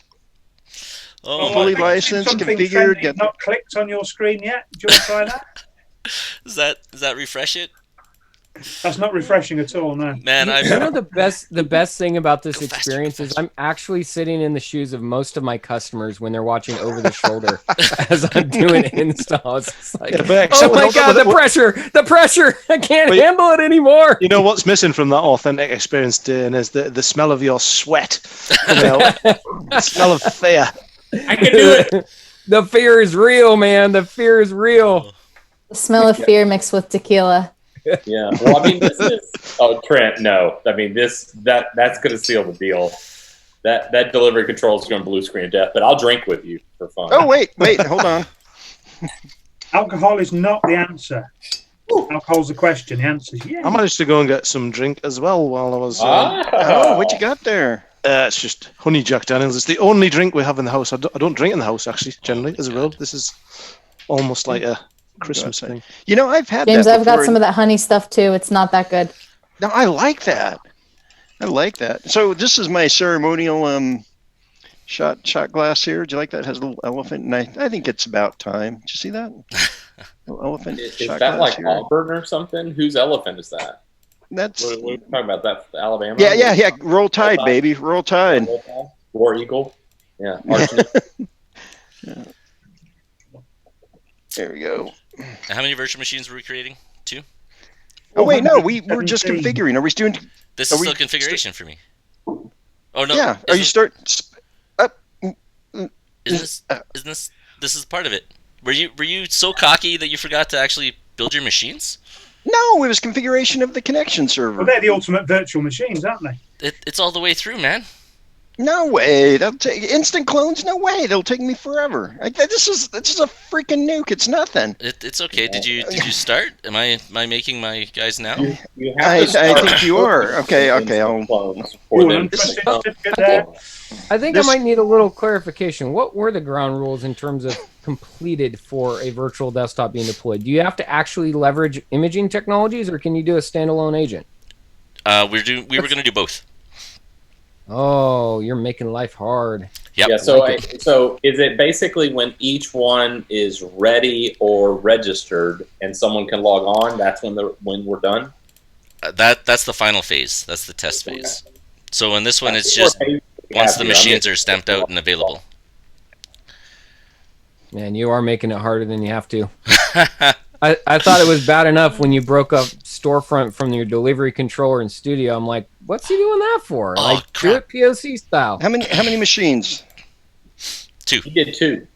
Oh Fully my. licensed, Something configured. Trent, Got not clicked on your screen yet. Do you want to try that? Does that refresh it? That's not refreshing at all. No. Man, You know I'm the best thing about this Go faster, experience go is faster. I'm actually sitting in the shoes of most of my customers when they're watching over the shoulder as I'm doing installs. It's like, yeah, but except oh my with- god, with- the pressure! I can't Wait. handle it anymore. You know what's missing from that authentic experience, Dane, is the smell of your sweat. You know, the smell of fear. I can do it. The fear is real, man. The fear is real. The smell of fear mixed with tequila. Yeah. Well, I mean, this is. Oh, Trent, no. I mean, that's going to seal the deal. That delivery control is going to blue screen death. But I'll drink with you for fun. Oh wait, hold on. Alcohol is not the answer. Alcohol's the question. The answer is yeah. I managed to go and get some drink as well while I was. Oh, what you got there? It's just honey Jack Daniels. It's the only drink we have in the house. I don't drink in the house actually. Generally, as a rule, this is almost like a Christmas thing. You know, I've had James, that I've got before. some of that honey stuff too. It's not that good. No, I like that. I like that. So this is my ceremonial shot glass here. Do you like that? It has a little elephant, and I think it's about time. Did you see that? Little elephant Is shot that glass like here. Auburn or something? Whose elephant is that? That's What are we talking about? That Alabama? yeah. Roll Tide, baby. Roll Tide. War Eagle. Yeah. Archie. There we go. How many virtual machines were we creating? 2? Oh wait, no, we're just 17. configuring. Are we doing? This Are is we still configuration for me. Oh no. Yeah. Are you start? Isn't this is part of it? Were you so cocky that you forgot to actually build your machines? No, it was configuration of the connection server. Well, they're the ultimate virtual machines, aren't they? It's all the way through, man. No way. That'll take instant clones. No way. They'll take me forever. This is a freaking nuke. It's nothing. It's okay. Did you start? Am I making my guys now? You have I to start think you are. Okay. with I'll. clones Oh, for an them to untrusted become- certificate there. I think This- I might need a little clarification. What were the ground rules in terms of completed for a virtual desktop being deployed? Do you have to actually leverage imaging technologies, or can you do a standalone agent? We were going to do both. Oh, you're making life hard. Yep. Yeah, so is it basically when each one is ready or registered and someone can log on, that's when we're done? That's the final phase. That's the test phase. So in this one, it's just once the machines are stamped out and available. Man, you are making it harder than you have to. I thought it was bad enough when you broke up storefront from your delivery controller in studio. I'm like, what's he doing that for? Oh, Like, do crap. it POC style. How many machines? 2. He did 2.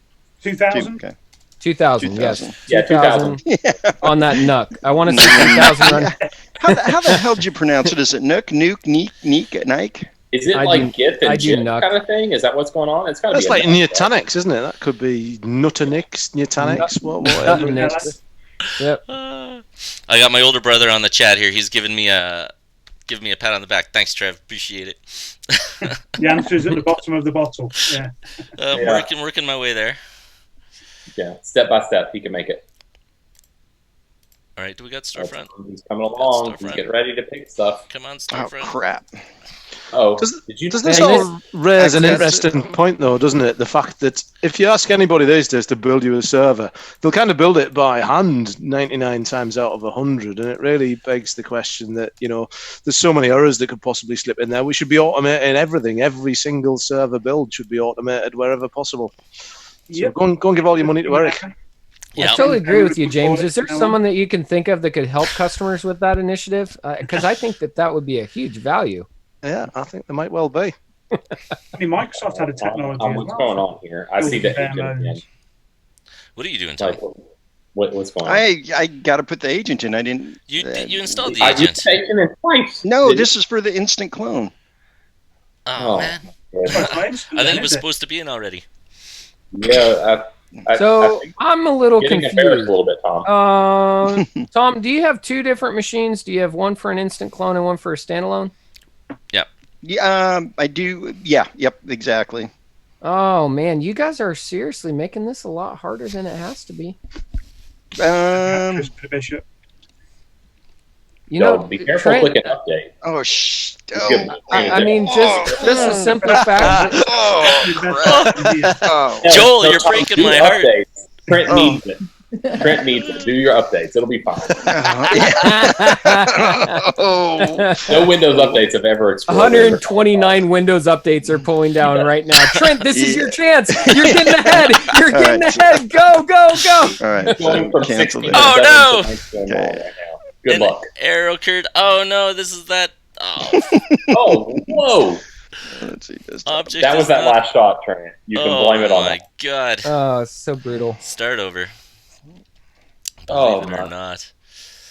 2000? Okay. 2000, yes. 2000. Yeah, 2000. On that NUC. I want to see 2000 run. How the hell do you pronounce it? Is it Nook, Nuke, Neek, Nike? Is it I like do- GIF I and do GIF not. kind of thing? Is that what's going on? It's got to be That's like a NUC, right? Nutanix, isn't it? That could be Nutanix, Nutanix, whatever it Nutanix. is. Yep. I got my older brother on the chat here. He's giving me a pat on the back. Thanks, Trev. Appreciate it. The answer is at the bottom of the bottle. Yeah. Yeah. Working my way there. Yeah, step by step, he can make it. All right. Do we got storefront? He's coming along. He's Storefront. getting ready to pick stuff. Come on, Oh storefront. crap! Oh, Does this all raise an interesting point, though, doesn't it? The fact that if you ask anybody these days to build you a server, they'll kind of build it by hand 99 times out of 100, and it really begs the question that, there's so many errors that could possibly slip in there. We should be automating everything. Every single server build should be automated wherever possible. So go and give all your money to Eric. I totally agree with you, James. Is there someone that you can think of that could help customers with that initiative? Because I think that would be a huge value. Yeah, I think there might well be. I mean, Microsoft had a technology. What's going on here? I see the agent again. What are you doing, Tom? What's going on? I got to put the agent in. I didn't. You installed the agent. Taken it twice. No, this is for the instant clone. Oh man! I think it was supposed to be in already. Yeah. I'm a little confused. A little bit, Tom. Tom, do you have two different machines? Do you have one for an instant clone and one for a standalone? Yep. Yeah, I do. Yeah. Yep. Exactly. Oh man, you guys are seriously making this a lot harder than it has to be. Bishop. Be careful clicking update. Oh, I mean, just a simple fact. Joel, you're breaking my heart. Trent needs it. Trent needs it. Do your updates. It'll be fine. No Windows updates have ever exploded. 129 Windows updates are pulling down right now. Trent, this is your chance. You're getting ahead. You're getting ahead. Go, go, go. All right. Going from 16 to no. 17 right now. Good luck. Error occurred. Oh no, this is that. Oh. Oh, whoa. Let's see this. That was that last shot, Trent. You can blame it on that. Oh my god. Oh, it's so brutal. Start over. Believe it or not.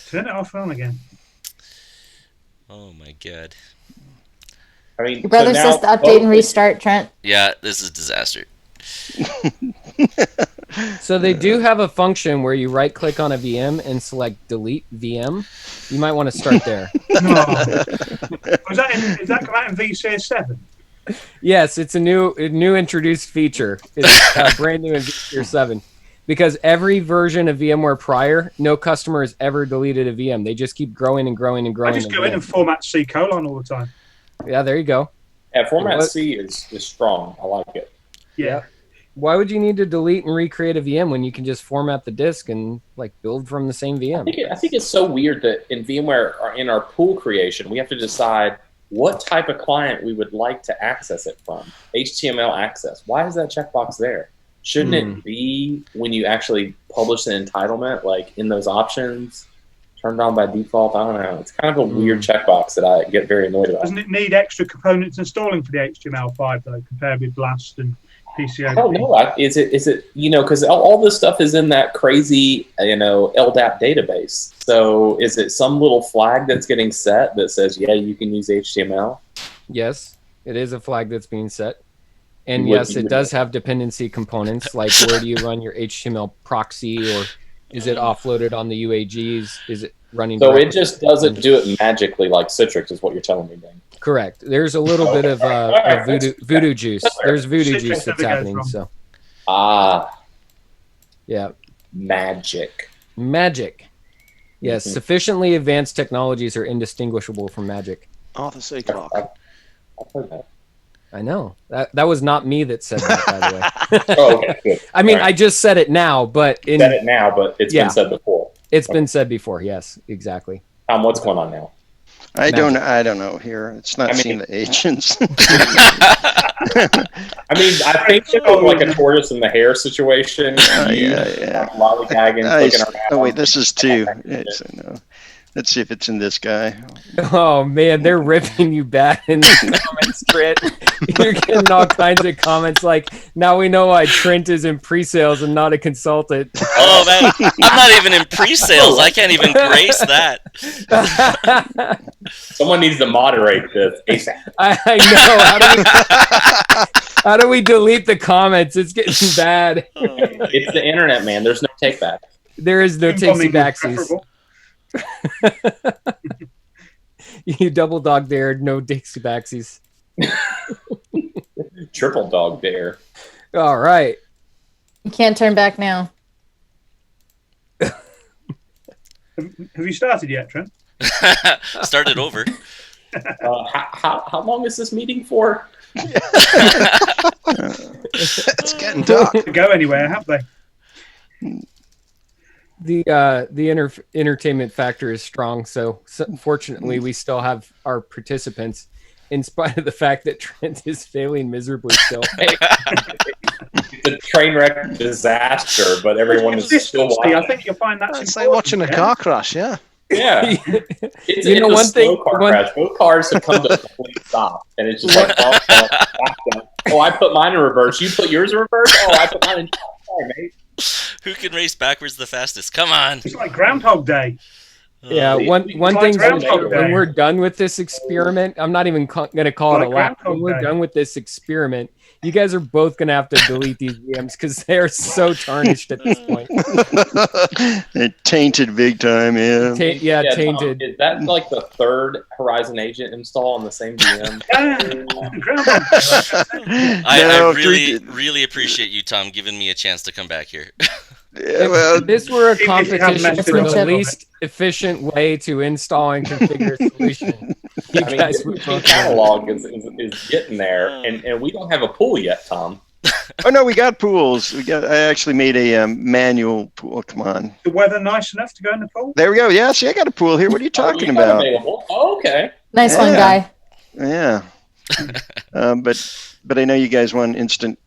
Turn it off on again. Oh my god. I mean, Your brother says to update and restart, Trent. Yeah, this is a disaster. So they do have a function where you right click on a VM and select delete VM. You might want to start there. No. Is that come out in VCS 7? Yes, it's a new introduced feature. It's brand new in VCS 7. Because every version of VMware prior, no customer has ever deleted a VM. They just keep growing and growing and growing. I just go in and format C: all the time. Yeah, there you go. Yeah, format C is strong. I like it. Yeah. Why would you need to delete and recreate a VM when you can just format the disk and build from the same VM? I think it's so weird that in VMware, in our pool creation, we have to decide what type of client we would like to access it from. HTML access. Why is that checkbox there? Shouldn't it be when you actually publish the entitlement, in those options, turned on by default? I don't know. It's kind of a weird checkbox that I get very annoyed about. Doesn't it need extra components installing for the HTML5 though, compared with Blast and PCO? I don't know. Is it because all this stuff is in that crazy LDAP database. So is it some little flag that's getting set that says, yeah, you can use HTML? Yes, it is a flag that's being set. And yes, it does have dependency components, like where do you run your HTML proxy, or is it offloaded on the UAGs? Is it running? So it just doesn't do it magically like Citrix, is what you're telling me, Dan. Correct. There's a little bit of voodoo juice. There's voodoo juice that's happening. So. Yeah. Magic. Yes, sufficiently advanced technologies are indistinguishable from magic. Arthur C. Clarke. I've heard that. I know. That was not me that said that, by the way. Oh, okay, good. I mean, I just said it now, but it's been said before. It's been said before. Yes, exactly. Tom, what's going on now? I don't know here. It's not seeing the agents. I mean, I think it's like a tortoise and the hare situation. Yeah. Lollygagging, clicking around. Oh wait, this is 2. Let's see if it's in this guy. Oh man, they're ripping you bad in the comments, Trent. You're getting all kinds of comments like, now we know why Trent is in pre-sales and not a consultant. Oh man, I'm not even in pre-sales. I can't even grace that. Someone needs to moderate this ASAP. I know. How do we delete the comments? It's getting bad. It's the internet, man. There's no take back. There is no takesy backsies. You double dog dared, no Dixie backsies. Triple dog dare. All right. You can't turn back now. Have you started yet, Trent? Started over. How long is this meeting for? It's getting dark. To go anywhere, have they? The entertainment factor is strong, so fortunately we still have our participants, in spite of the fact that Trent is failing miserably still. It's a train wreck disaster, but everyone is still watching. I think you'll find that's It's like watching a car crash, yeah. Yeah, it's You know, a one slow thing- car one- crash. Both cars have come to a complete stop, and it's just like, oh, I put mine in reverse. You put yours in reverse. Oh, I put mine in. Sorry, mate. Who can race backwards the fastest? Come on. It's like Groundhog Day. Yeah, We- one we thing tried to when we're done with this experiment, I'm not even going to call it a Like lap. Groundhog When we're Day. done with this experiment, you guys are both going to have to delete these VMs because they are so tarnished at this point. It tainted big time, yeah. Yeah, Tom, tainted. is that like the third Horizon Agent install on the same VM? Groundhog Day. No, I really, three- really appreciate you, Tom, giving me a chance to come back here. Yeah, well, If this were a Even if you have competition messed for it the up. least efficient way to install and configure a solution, you I mean, guys the would machine both catalog is getting there, and we don't have a pool yet, Tom. oh no, we got pools. I actually made a manual pool. Come on, The weather nice enough to go in the pool? there we go. Yeah, see, I got a pool here. What are you talking you got about? available. Oh, okay. Nice one, Yeah. guy. Yeah, but I know you guys want instant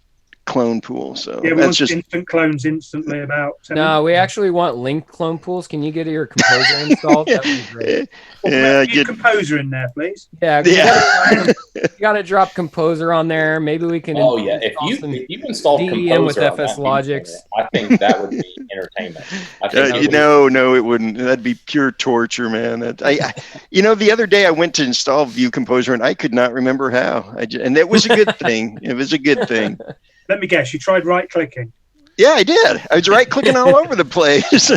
clone pool, so Yeah, we that's want just instant clones instantly about. No, we actually want linked clone pools. Can you get your composer installed? That would be great. yeah. Get composer in there, please. Yeah, you gotta drop composer on there. Maybe we can. Oh yeah, if you install DEM with Composer on FS that Logics. unit, I think that would be entertainment. I think that would be- no, it wouldn't. That'd be pure torture, man. The other day I went to install View Composer and I could not remember how. And that was a good thing. It was a good thing. Let me guess, you tried right clicking. Yeah, I did. I was right clicking all over the place.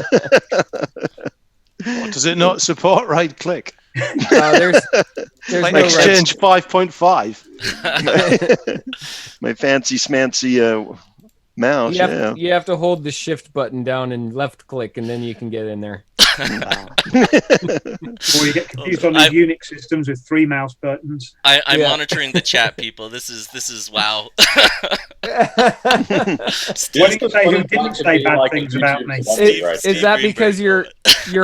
Does it not support right click? There's Like no Exchange 5.5. My fancy smancy mouse. You have to hold the shift button down and left click, and then you can get in there. Or you get confused on these Unix systems with 3 mouse buttons. I'm Yeah. monitoring the chat, people. This is wow. What did you say? Who didn't say bad things about me? Is that because your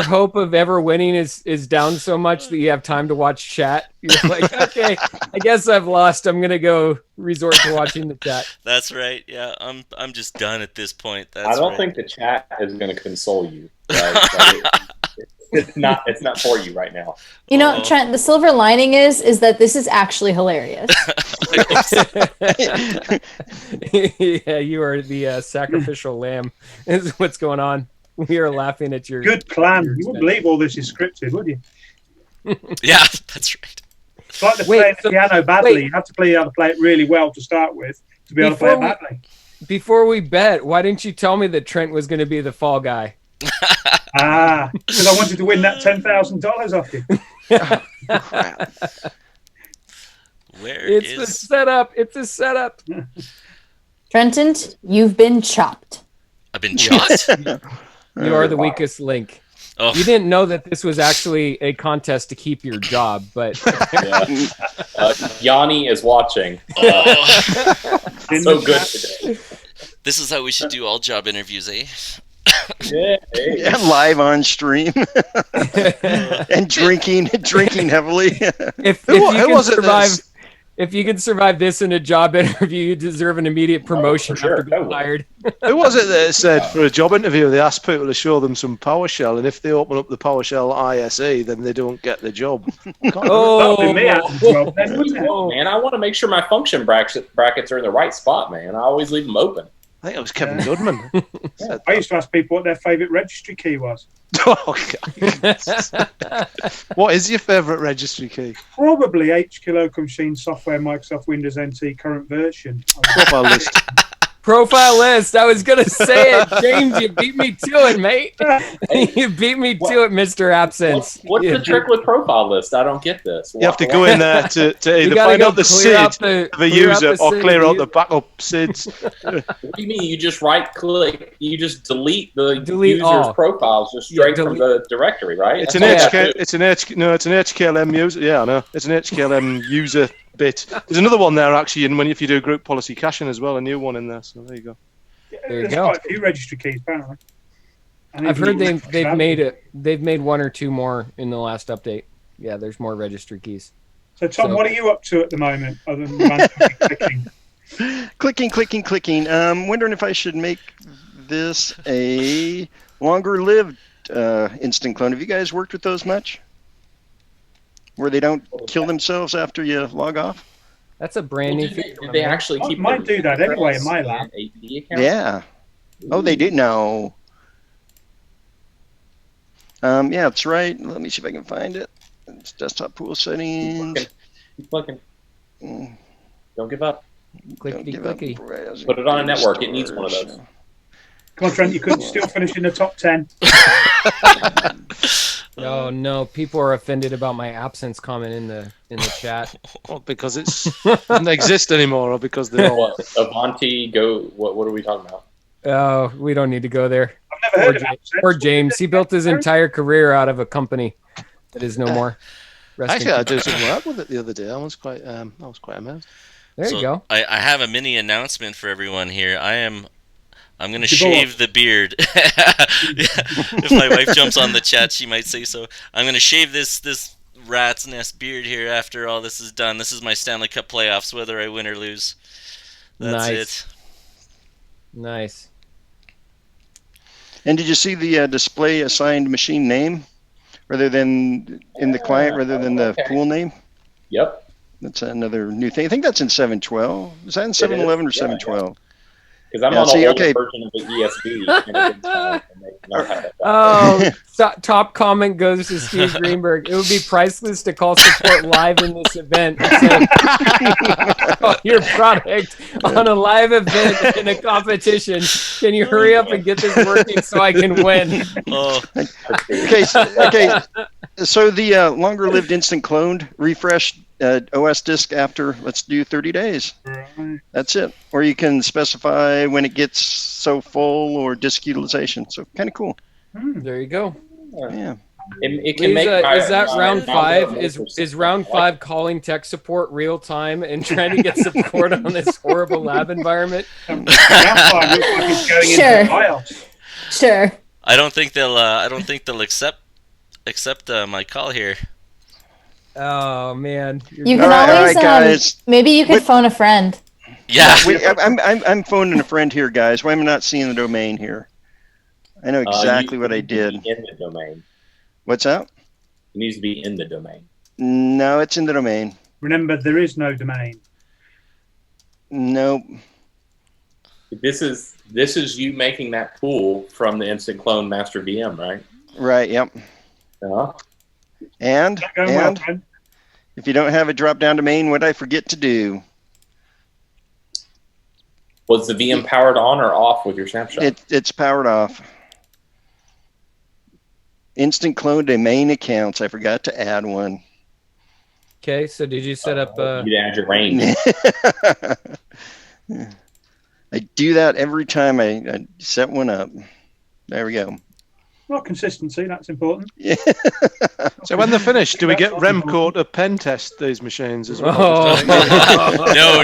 hope of ever winning is down so much that you have time to watch chat? You're like, okay, I guess I've lost. I'm gonna go resort to watching the chat. That's right. Yeah, I'm just done at this point. That's I don't right. think the chat is going to console you. Right? It's not for you right now. You know, Trent, the silver lining is that this is actually hilarious. Yeah, you are the sacrificial lamb. Is what's going on. We are laughing at your Good plan. You wouldn't believe all this is scripted, would you? Yeah, that's right. It's like Wait, playing the so- piano badly. wait. You have to play how to play it really well to start with to be able to play it badly. Before we bet, why didn't you tell me that Trent was going to be the fall guy? Because I wanted to win that $10,000 off you. It's a setup. It's a setup. Trentent, you've been chopped. I've been chopped. You are the weakest link. Oh. You didn't know that this was actually a contest to keep your job, but Yanni is watching. So good today. This is how we should do all job interviews, eh? Yeah, live on stream and drinking heavily. if Who you was can it survive, that's- if you can survive this in a job interview, you deserve an immediate promotion sure, after being totally. hired. Who was it that said for a job interview they asked people to show them some PowerShell, and if they open up the PowerShell ISA, then they don't get the job? Oh, That'd be me out of the job then, wouldn't it? Man, I want to make sure my function brackets are in the right spot, man. I always leave them open. I think it was Kevin Goodman. I used to ask people what their favourite registry key was. Oh, God. What is your favourite registry key? Probably H. Kilo Machine Software Microsoft Windows NT current version. Profile list. Profile list. I was gonna say it, James. You beat me to it, mate. You beat me to it, Mr. Absence. What's the trick with profile list? I don't get this. You have to go in there to either find out the SID of a user or clear out the backup SIDs. What do you mean? You just right-click, you just delete the Delete user's all. profiles just straight from the directory, right? It's an HKLM user. Yeah, I know. It's an HKLM user bit. There's another one there actually, and if you do group policy caching as well, a new one in there. So there you go. There's quite a few registry keys apparently. I've heard they've made one or two more in the last update. Yeah, there's more registry keys. So Tom, what are you up to at the moment other than randomly clicking? Clicking. Wondering if I should make this a longer-lived instant clone. Have you guys worked with those much? Where they don't kill themselves after you log off? That's a brand new feature. Did they actually keep? Might do that anyway in my lab. Yeah. Oh, they did. No. Yeah, that's right. Let me see if I can find it. It's desktop pool settings. Keep looking. Don't give up. Clickety. Put it on a network. It needs one of those. Come on, Trent. You could still finish in the top 10. No, people are offended about my absence comment in the chat. Well, because it doesn't exist anymore, or because they're all... What, Avanti, go. What are we talking about? Oh, we don't need to go there. I've never heard of absence. Poor James. He built his entire career out of a company that is no more. Actually, I did some work with it the other day. I was quite amazed. There you go. I have a mini announcement for everyone here. I'm going to shave the beard. If my wife jumps on the chat, she might say so. I'm going to shave this rat's nest beard here after all this is done. This is my Stanley Cup playoffs, whether I win or lose. That's it. Nice. And did you see the display assigned machine name rather than in the client rather than the pool name? Yep. That's another new thing. I think that's in 7.12. Is that in 7.11 or 7.12? Because I'm on the older version of the ESB. And it didn't top comment goes to Steve Greenberg. It would be priceless to call support live in this event and say, call your product on a live event in a competition. Can you hurry up and get this working so I can win? Okay. So the longer-lived instant cloned refresh OS disk after, let's do 30 days. That's it. Or you can specify when it gets so full or disk utilization. So kind of cool. There you go. Yeah. It can make is that round 5? Is round 5 calling tech support real time and trying to get support on this horrible lab environment? Sure. I don't think they'll accept my call here. Oh man! You can always guys. Maybe you could phone a friend. Yeah. I'm phoning a friend here, guys. Why am I not seeing the domain here? I know exactly what I did. In the domain. What's that? It needs to be in the domain. No, it's in the domain. Remember, there is no domain. Nope. This is you making that pool from the instant clone master VM, right? Right. Yep. And if you don't have a drop-down domain, what did I forget to do? Was the VM powered on or off with your snapshot? It's powered off. Instant clone domain accounts. I forgot to add one. Okay, so did you set up? You add your range. I do that every time I set one up. There we go. Well, consistency, that's important. Yeah. So when they're finished, do we get Remco to pen test these machines as well? No.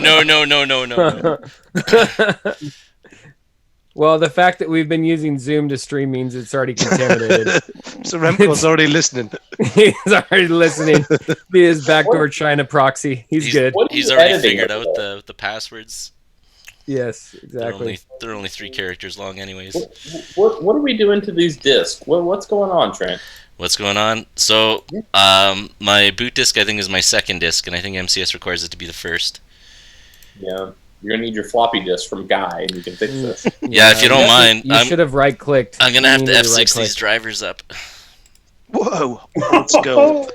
Well, the fact that we've been using Zoom to stream means it's already contaminated. So Remco's already listening. He's already listening via his backdoor China proxy. He's good. He's already figured out the passwords. Yes, exactly. They're only 3 characters long anyways. What are we doing to these disks? What's going on, Trent? What's going on? So, my boot disk, I think, is my second disk, and I think MCS requires it to be the first. Yeah. You're going to need your floppy disk from Guy, and you can fix this. Yeah, if you don't mind. You should have right-clicked. I'm going to have to F6 these drivers up. Whoa. Let's go.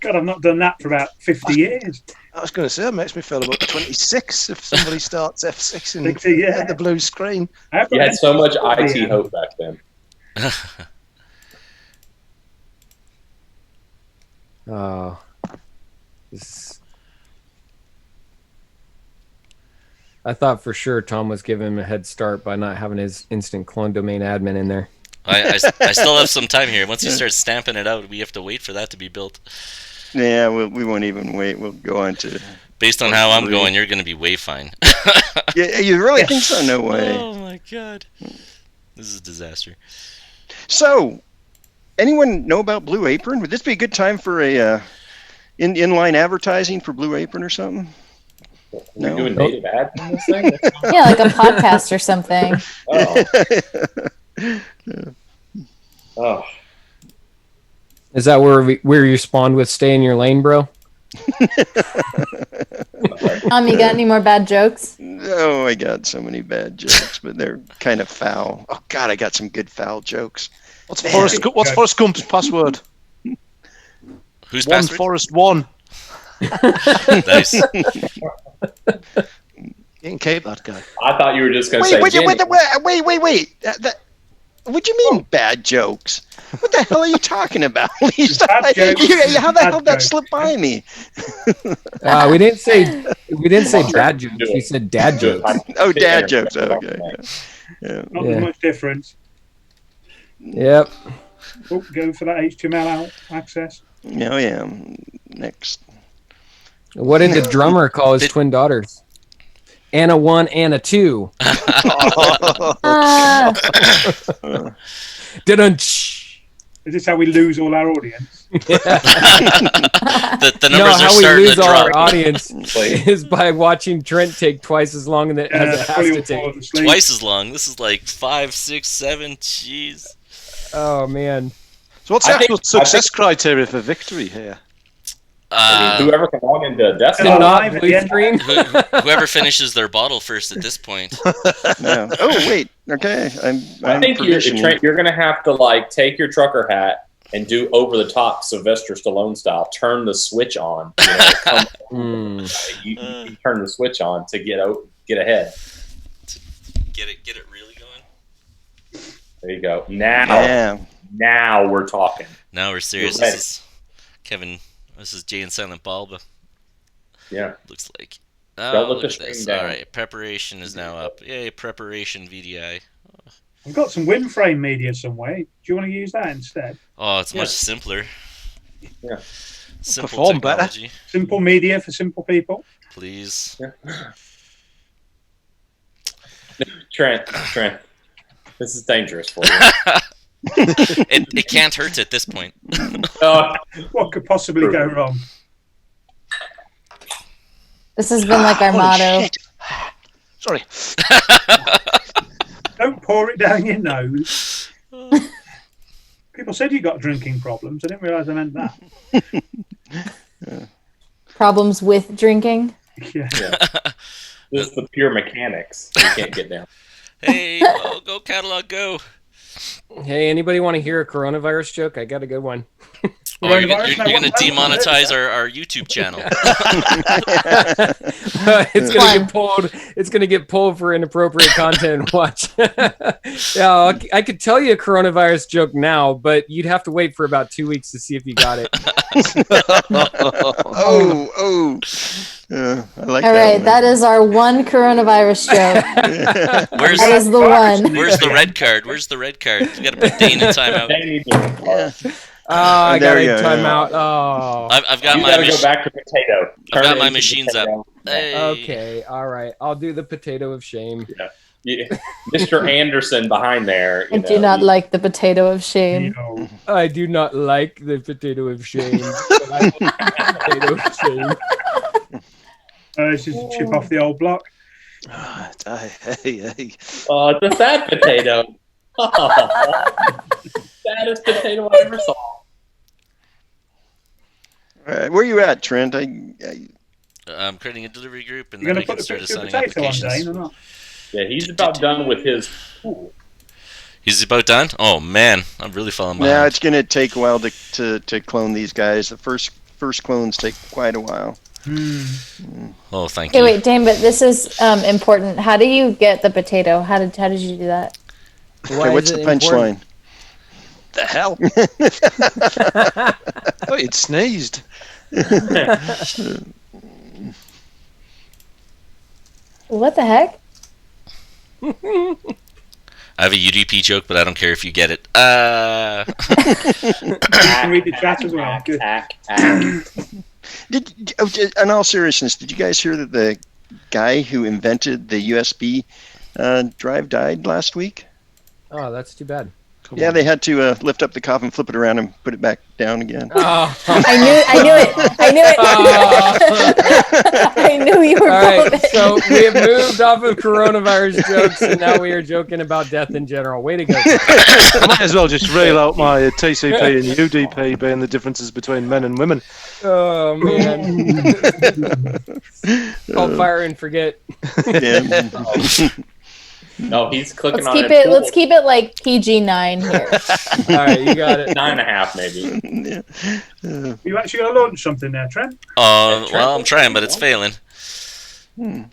God, I've not done that for about 50 years. I was going to say, it makes me feel about 26 if somebody starts F6 and 60, yeah. at the blue screen. You had so much IT hope back then. Oh. I thought for sure Tom was giving him a head start by not having his instant clone domain admin in there. I still have some time here. Once you start stamping it out, we have to wait for that to be built. Yeah, we won't even wait. We'll go on to. Based on how I'm going, you're going to be way fine. Yeah, you really think so? No way. Oh my god, this is a disaster. So, anyone know about Blue Apron? Would this be a good time for a inline advertising for Blue Apron or something? We're doing native ads on this thing? Yeah, like a podcast or something. Oh. Is that where you respond with "stay in your lane, bro"? Tom, you got any more bad jokes? Oh, I got so many bad jokes, but they're kind of foul. Oh God, I got some good foul jokes. What's Forrest Gump's password? Who's one password? Forrest one. Nice. You can keep that guy. I thought you were just going to say Wait! Jenny. What do you mean bad jokes? What the hell are you talking about, Lisa? Bad jokes. How the Bad hell did that jokes. slip by me? We didn't say bad jokes. We said dad jokes. Oh, dad jokes. Okay. Yeah. Not Yeah. much difference. Yep. Oh, go for that HTML access. Oh yeah. Next. What did the drummer call his twin daughters? Anna 1, Anna 2. Dun-dun-ch. Is this how we lose all our audience? The numbers No, are how we starting lose to all drop. our audience is by watching Trent take twice as long as it has probably to all fall take. asleep. Twice as long. This is like 5, 6, 7. Jeez. Oh, man. So what's the I think- actual success criteria for victory here? Whoever can log into Destiny. Oh, Not live at blue the end. screen. Whoever finishes their bottle first at this point. No. Oh wait. Okay. I I'm think provisioning. Trent, you're going to have to like take your trucker hat and do over the top Sylvester Stallone style. Turn the switch on. You turn the switch on to get ahead. Get it really going. There you go. Now we're talking. Now we're serious. You're This is Kevin. This is Jay and Silent Bulb. Yeah. Looks like. Don't Oh, let look the at screen this. down. All right, preparation is now up. Yay, preparation VDI. I've got some WinFrame media somewhere. Do you want to use that instead? Oh, it's Yeah. much simpler. Yeah. Simple Perform better. technology. Simple media for simple people. Please. Trent, this is dangerous for you. It can't hurt at this point. What could possibly go wrong? This has been like our Holy motto. shit. Sorry. Don't pour it down your nose. People said you got drinking problems. I didn't realise I meant that. Problems with drinking. Yeah. This is the pure mechanics. You can't get down. Hey, oh, go catalog, go. Hey, anybody want to hear a coronavirus joke? I got a good one. Oh, you're Coronavirus? going to No, demonetize our YouTube channel. It's gonna get pulled. It's gonna get pulled for inappropriate content. Watch. Yeah, I could tell you a coronavirus joke now, but you'd have to wait for about 2 weeks to see if you got it. Oh. I like All that right, one. that is our one coronavirus joke. Where's That is the one. Where's the red card? Where's the red card? You got to put Dane in timeout. Oh, I got There a you go, timeout. Oh. I've got You my got to go back to potato. I've Turn got it my into machines up. potato. Hey. Okay, all right. I'll do the potato of shame. Yeah. Mr. Anderson behind there. I do not like the potato of shame. No. I do not like the potato of shame. But I like the potato of shame. It's just a chip off the old block. Hey. Oh, it's a fat potato. Fattest potato I ever saw. All right, where you at, Trent? I'm creating a delivery group, and You're then going we to can put the start picture of assigning potato on applications. Dane or not? Yeah, he's about done with his pool. He's about done? Oh, man. I'm really falling Now behind. it's going to take a while to clone these guys. The first first clones take quite a while. Oh, thank Okay, you. wait, Dane, but this is important. How do you get the potato? How did you do that? Okay, what's the punchline? The hell? I thought you'd sneezed. What the heck? I have a UDP joke, but I don't care if you get it. You can read the chat as well. Good. In all seriousness, did you guys hear that the guy who invented the USB drive died last week? Oh, that's too bad. Yeah, they had to lift up the coffin, flip it around, and put it back down again. Oh. I knew it. I knew you were All right, both. so we have moved off of coronavirus jokes, and now we are joking about death in general. Way to go. I might as well just reel out my TCP and UDP being the differences between men and women. Oh, man. Called fire and forget. Yeah. No, he's clicking on Let's it. keep it like PG-9 here. All right, you got it. 9.5 maybe. You actually got to launch something there, Trent? Well, I'm trying, but it's failing. Got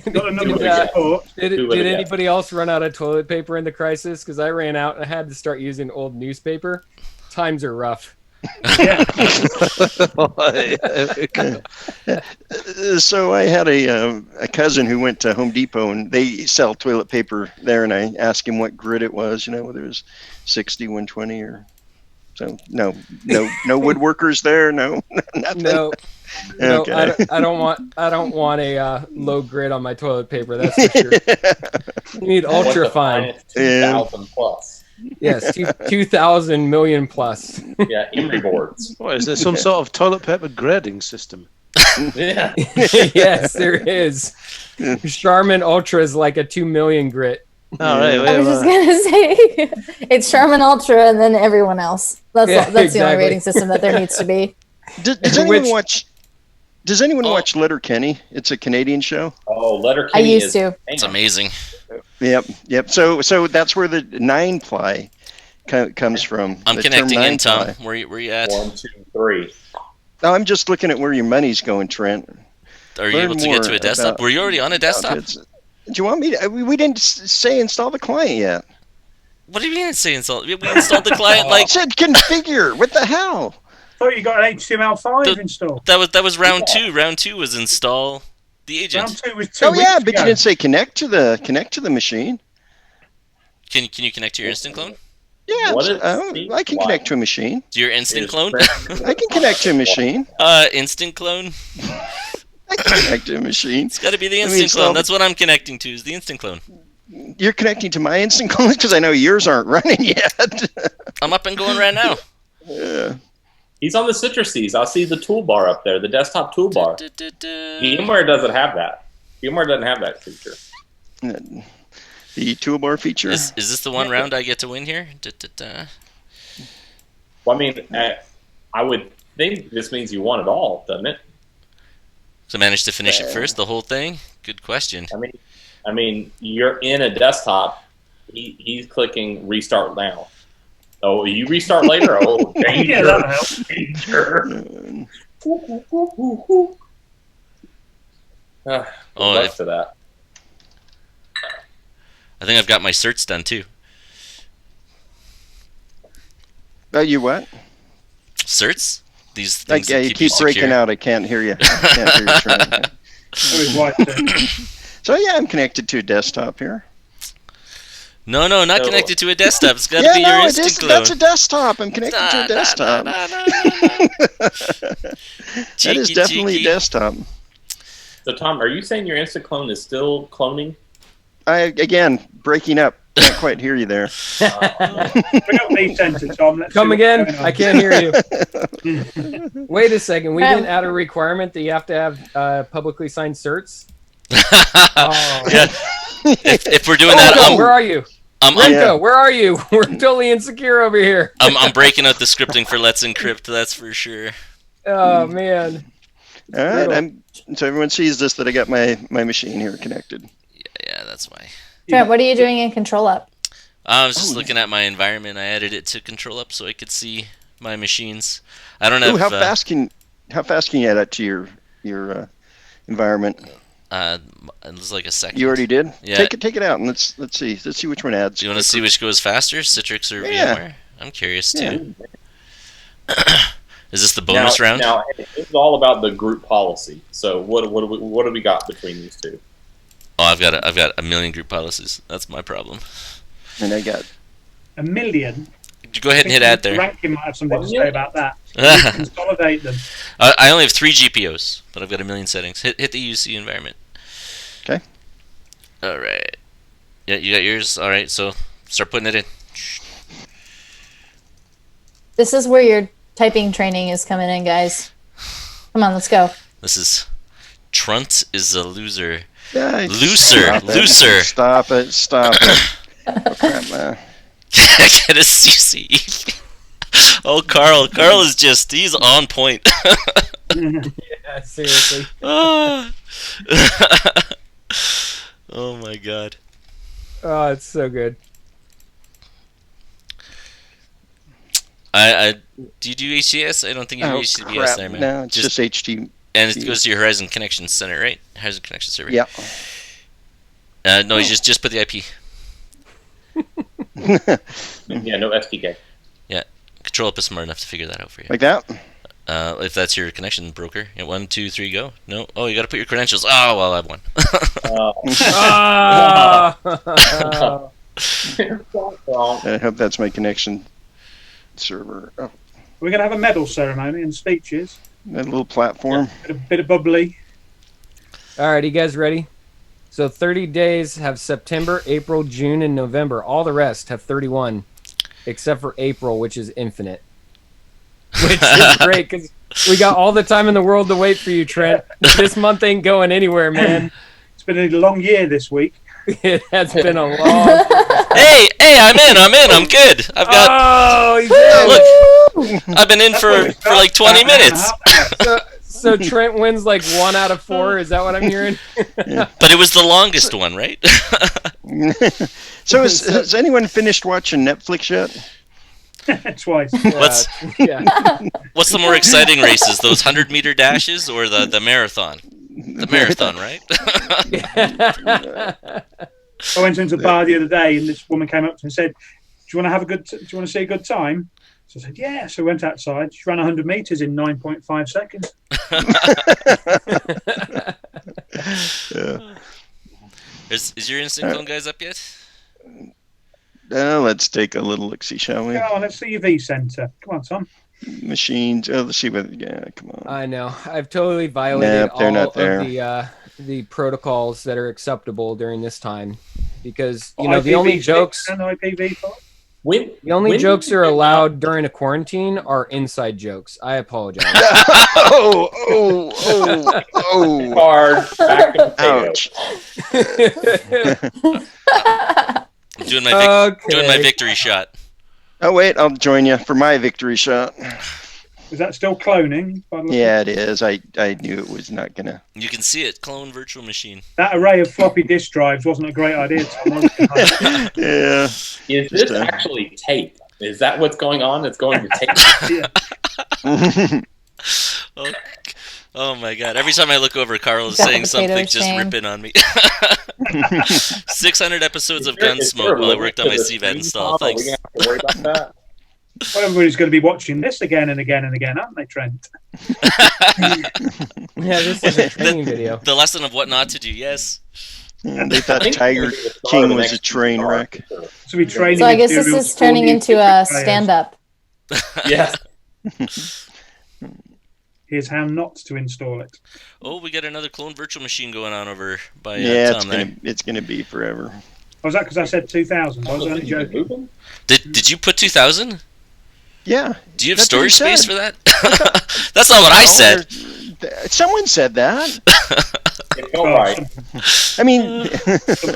another big support. Did anybody else run out of toilet paper in the crisis? Because I ran out and I had to start using old newspaper. Times are rough. Yeah. So I had a cousin who went to Home Depot, and they sell toilet paper there, and I asked him what grit it was, whether it was 60, 120, or so. No woodworkers there. No, nothing. No, Okay. I don't want a low grit on my toilet paper. That's for sure. You need ultra fine. 2,000 plus. Yes, 2,000 million plus. Yeah, emery boards. What is there? Some sort of toilet paper grading system? Yeah. Yes, there is. Charmin Ultra is like a 2 million grit. All right. I was just gonna say it's Charmin Ultra and then everyone else. That's the only exactly. rating system that there needs to be. Does anyone watch? Does anyone watch Letterkenny? It's a Canadian show. Oh, Letterkenny. I used to. It's amazing. Yep. So that's where the 9-ply comes from. I'm the connecting term in, Tom. 9-ply. Where you at? 1, 2, 3. No, I'm just looking at where your money's going, Trent. Are you able to get to a desktop? Were you already on a desktop? Do you want me to? We didn't say install the client yet. What do you mean say install? We installed the client I like said configure. What the hell? Thought you got an HTML5 installed. that was round 2. Round 2 was install the agent. Round 2 was 2 Oh weeks yeah, but ago. you didn't say connect to the machine. Can you connect to your instant clone? Yeah, What is I can connect to a machine. To your instant clone? I can connect to a machine. Instant clone? I can connect to a machine. It's got to be the Let me instant clone. install- That's what I'm connecting to. Is the instant clone. You're connecting to my instant clone because I know yours aren't running yet. I'm up and going right now. Yeah. He's on the Citrus's. I see the toolbar up there, the desktop toolbar. VMware doesn't have that. VMware doesn't have that feature. The toolbar feature. Is this the one round I get to win here? Well, I mean, I would think this means you won it all, doesn't it? So managed to finish it first, the whole thing? Good question. I mean, you're in a desktop. He's clicking restart now. Oh, you restart later? Oh, danger. Yeah, that'll help. Danger. Oh, to that. I think I've got my certs done too. You what? Certs? These things Yeah, that you keep keep breaking secure. out. I can't hear you. I can't hear you, Trent. So yeah, I'm connected to a desktop here. No, not connected to a desktop. It's got to Yeah, be your no, instant clone. that's a desktop. I'm connected to a desktop. That is definitely a desktop. So, Tom, are you saying your instant clone is still cloning? Again, breaking up. Can't quite hear you there. Bring up these sensors, Tom. Let's Come see again? what's going on. I can't hear you. Wait a second. We didn't add a requirement that you have to have publicly signed certs. Yeah. If we're doing that, where are you? Renko, where are you? We're totally insecure over here. I'm breaking out the scripting for Let's Encrypt. That's for sure. Oh man. All right, so everyone sees this that I got my machine here connected. Yeah, that's why. Trent, what are you doing in ControlUp? I was just looking at my environment. I added it to ControlUp so I could see my machines. I don't have. Ooh, how fast can you add that to your environment? It was like a second. You already did. Yeah. Take it out and let's see which one adds. Do you want to see which goes faster, Citrix or VMware? I'm curious too. Is this the bonus round? Now, it's all about the group policy. So what do we got between these two? Oh, I've got a million group policies. That's my problem. And I got a million. Go ahead and hit add there. Rankin might have something to say about that. Consolidate them. I only have 3 GPOs, but I've got a million settings. Hit the UC environment. Okay. All right. Yeah, you got yours. All right, so start putting it in. This is where your typing training is coming in, guys. Come on, let's go. This is Trunt is a loser. Yeah, Looser. Stop it. Oh, crap, man. Get a CC. Oh, Carl is just, he's on point. Yeah, seriously. Oh my god. Oh, it's so good. Do you do HTS? I don't think you do HTTPS there, man. No, it's just HT. And it goes to your Horizon Connection Center, right? Horizon Connection Server. Yeah. No, you just put the IP. Yeah, no SDK. Yeah, ControlUp is smart enough to figure that out for you. Like that? If that's your connection broker. Yeah, 1, 2, 3, go. No. Oh, you got to put your credentials. Oh, well, I have one. I hope that's my connection server. Oh. We're going to have a medal ceremony and speeches. That little platform. A bit of bubbly. All right, you guys ready? So 30 days have September, April, June, and November. All the rest have 31, except for April, which is infinite. Which is great, because we got all the time in the world to wait for you, Trent. This month ain't going anywhere, man. It's been a long year this week. It has been a long Hey, I'm good. I've got... Oh, he's in. Look, I've been in for like 20 minutes. So Trent wins like 1 out of 4. Is that what I'm hearing? But it was the longest one, right? So has anyone finished watching Netflix yet? Twice. What's the more exciting races? Those 100-meter dashes or the marathon? The marathon, right? I went into a bar the other day, and this woman came up to me and said, "Do you want to see a good time?" So I said, "Yeah." So I went outside. She ran 100 meters in 9.5 seconds. Yeah. Is your instant clone guys up yet? Let's take a little look-see, shall we? Come on, let's see your V-Center. Come on, Tom. Machines. Oh, let's see what. Yeah, come on. I know. I've totally violated Nope, they're not there. of the protocols that are acceptable during this time, because the only jokes The only jokes that are allowed during a quarantine are inside jokes. I apologize. oh. Hard. Back to Ouch. I'm doing my victory shot. Oh, wait, I'll join you for my victory shot. Is that still cloning? Yeah, it is. I knew it was not going to. You can see it. Clone virtual machine. That array of floppy disk drives wasn't a great idea, Tom. Yeah. Is this actually tape? Is that what's going on? It's going to tape. Oh my god. Every time I look over, Carl is saying something just ripping on me. 600 episodes of Gunsmoke while I worked on my CVAD install. Thanks. Are we going to have to worry about that? Well, everybody's going to be watching this again and again and again, aren't they, Trent? Yeah, this is a training video. The lesson of what not to do, yes. They thought Tiger King was a train wreck. So I guess this is turning into a stand-up. Yeah. Here's how not to install it. Oh, we got another clone virtual machine going on over by Tom there. It's gonna be forever. Was that because I said 2,000? I was only joking. Did you put 2,000? Yeah. Do you have storage space for that? That's not what I said. Someone said that. It's all right. I mean.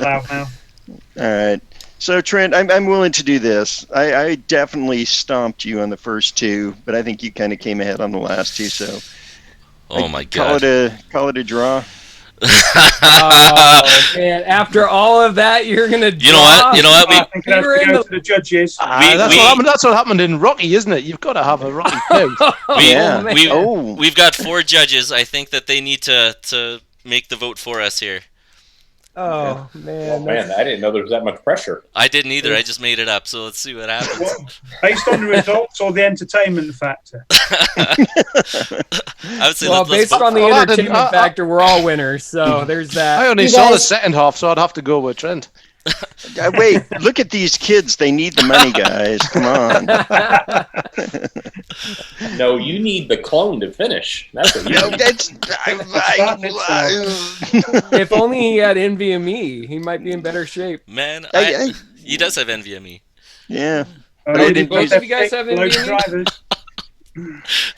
Loud now. All right. So Trent, I'm willing to do this. I definitely stomped you on the first 2, but I think you kind of came ahead on the last 2. So. Oh my god. Call it a draw. Oh man! After all of that, you're gonna. You know what? You know what? I think it has to go to the judges. That's what happened. That's what happened in Rocky, isn't it? You've got to have a Rocky too. We've got 4 judges. I think that they need to make the vote for us here. Oh man! Oh man, I didn't know there was that much pressure. I didn't either. I just made it up. So let's see what happens. Based on the results or the entertainment factor? I would say well, based on the entertainment factor, we're all winners. So there's that. I only saw the second half, so I'd have to go with Trent. Wait, look at these kids. They need the money, guys. Come on. No, you need the clone to finish. That's what you need. If only he had NVMe, he might be in better shape. Man, he does have NVME. Yeah. Both of you guys have NVMe?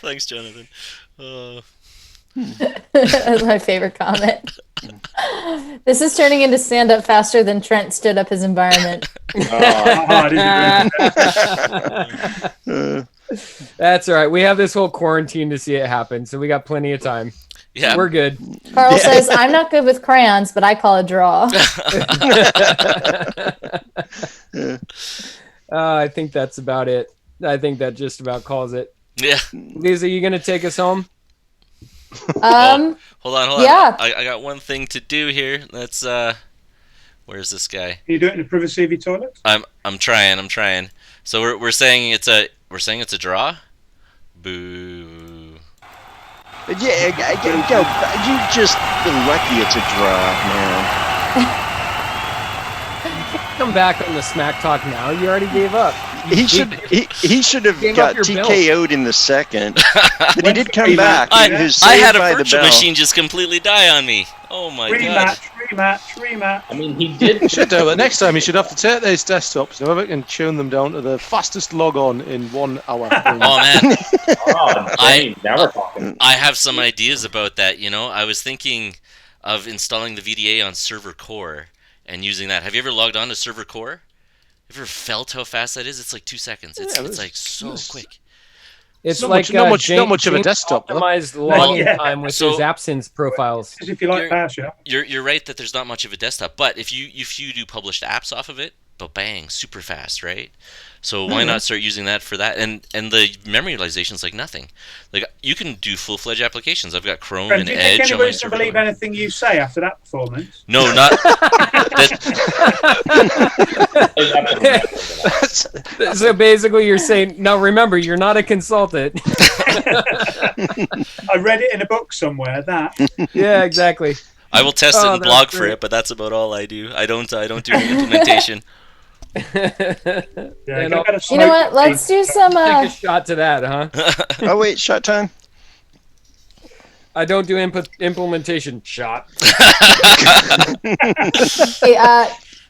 Thanks, Jonathan. That's my favorite comment. This is turning into stand up faster than Trent stood up his environment. That's all right. We have this whole quarantine to see it happen, so we got plenty of time. Yeah, we're good. Carl says, I'm not good with crayons, but I call a draw. I think that's about it. I think that just about calls it. Yeah. Lisa, you going to take us home? Hold on. Yeah. I got one thing to do here. Let's where's this guy? Can you do it in the privacy of your toilet? I'm trying. So we're saying it's a draw? Boo. Yeah, you just lucky it's a draw, man. Come back on the smack talk now. You already gave up. He should have got TKO'd in the second, but he did come back. I had a virtual machine just completely die on me. Oh my god. Rematch. I mean, he did. Should do it. Next time, you should have to take these desktops and we can tune them down to the fastest log on in 1 hour. Oh man. Now we're talking. I have some ideas about that. You know, I was thinking of installing the VDA on server core and using that. Have you ever logged on to server core? Have you ever felt how fast that is? It's like 2 seconds. It's like so quick. It's not like much of a desktop. Optimized login time with his absence profiles. If you like PowerShell, you're right that there's not much of a desktop, but if you do published apps off of it, bang, super fast, right? So why not start using that for that? And the memory utilization is like nothing. Like you can do full-fledged applications. I've got Chrome and do you Edge. think anybody's going to believe anything you say after that performance? No, not. So basically, you're saying, now remember, you're not a consultant. I read it in a book somewhere. That. Yeah, exactly. I will test it and blog for it, but that's about all I do. I don't do any implementation. You know what? Let's do some. Take a shot to that, huh? Oh wait, shot time. I don't do implementation. Shot. Hey,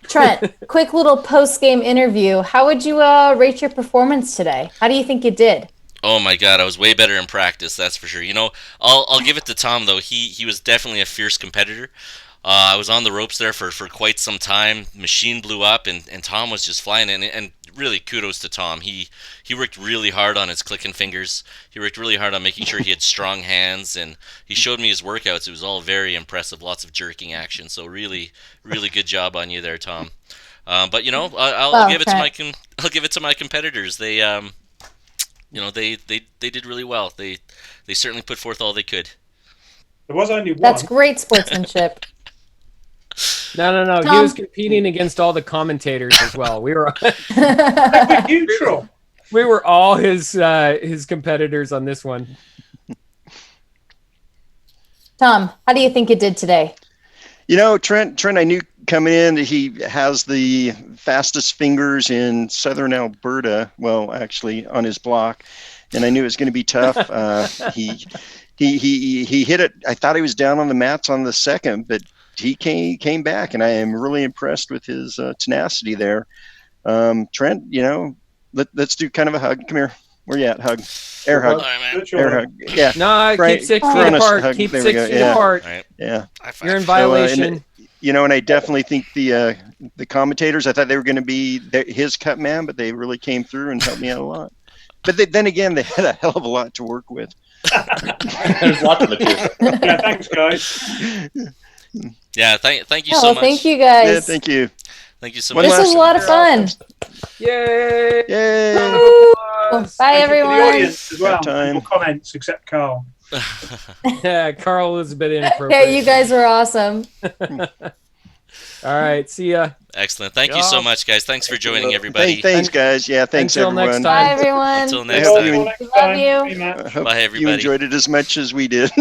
Trent, quick little post-game interview. How would you rate your performance today? How do you think you did? Oh my god, I was way better in practice, that's for sure. You know, I'll give it to Tom though. He was definitely a fierce competitor. I was on the ropes there for quite some time. Machine blew up, and Tom was just flying. And really, kudos to Tom. He worked really hard on his clicking fingers. He worked really hard on making sure he had strong hands, and he showed me his workouts. It was all very impressive. Lots of jerking action. So really, really good job on you there, Tom. But you know, I'll give it to my competitors. They they did really well. They certainly put forth all they could. There was only one. That's great sportsmanship. No. Tom. He was competing against all the commentators as well. We were neutral. We were all his competitors on this one. Tom, how do you think you did today? You know, Trent, I knew coming in that he has the fastest fingers in southern Alberta. Well, actually, on his block, and I knew it was going to be tough. He hit it. I thought he was down on the mats on the second, but he came back, and I am really impressed with his tenacity there. Trent, you know, let's do kind of a hug. Come here. Where you at? Hug. Air hug. Air hug. Yeah. No, keep 6 feet apart. Keep 6 feet apart. Right. Yeah. You're in violation. And I definitely think the commentators, I thought they were going to be his cut man, but they really came through and helped me out a lot. But then again, they had a hell of a lot to work with. There's lots of material. Yeah, thanks, guys. Yeah, thank you Oh, so well, much. thank you guys. Yeah, thank you. Thank you so One much. This was a lot of fun. Yay! Yay! Woo! Bye, Thank you for the everyone. audience as well. Time. And your comments, except Carl. Yeah, Carl was a bit Yeah, inappropriate. you guys were awesome. All right, see ya. Excellent. Thank you so much, guys. Thanks for joining, Hey, everybody. thanks, guys. Yeah, thanks, Until next everyone. time. Bye, everyone. Until I next hope time. you, Next Love time. you. Rematch. I hope Bye, you everybody. enjoyed it as much as we did.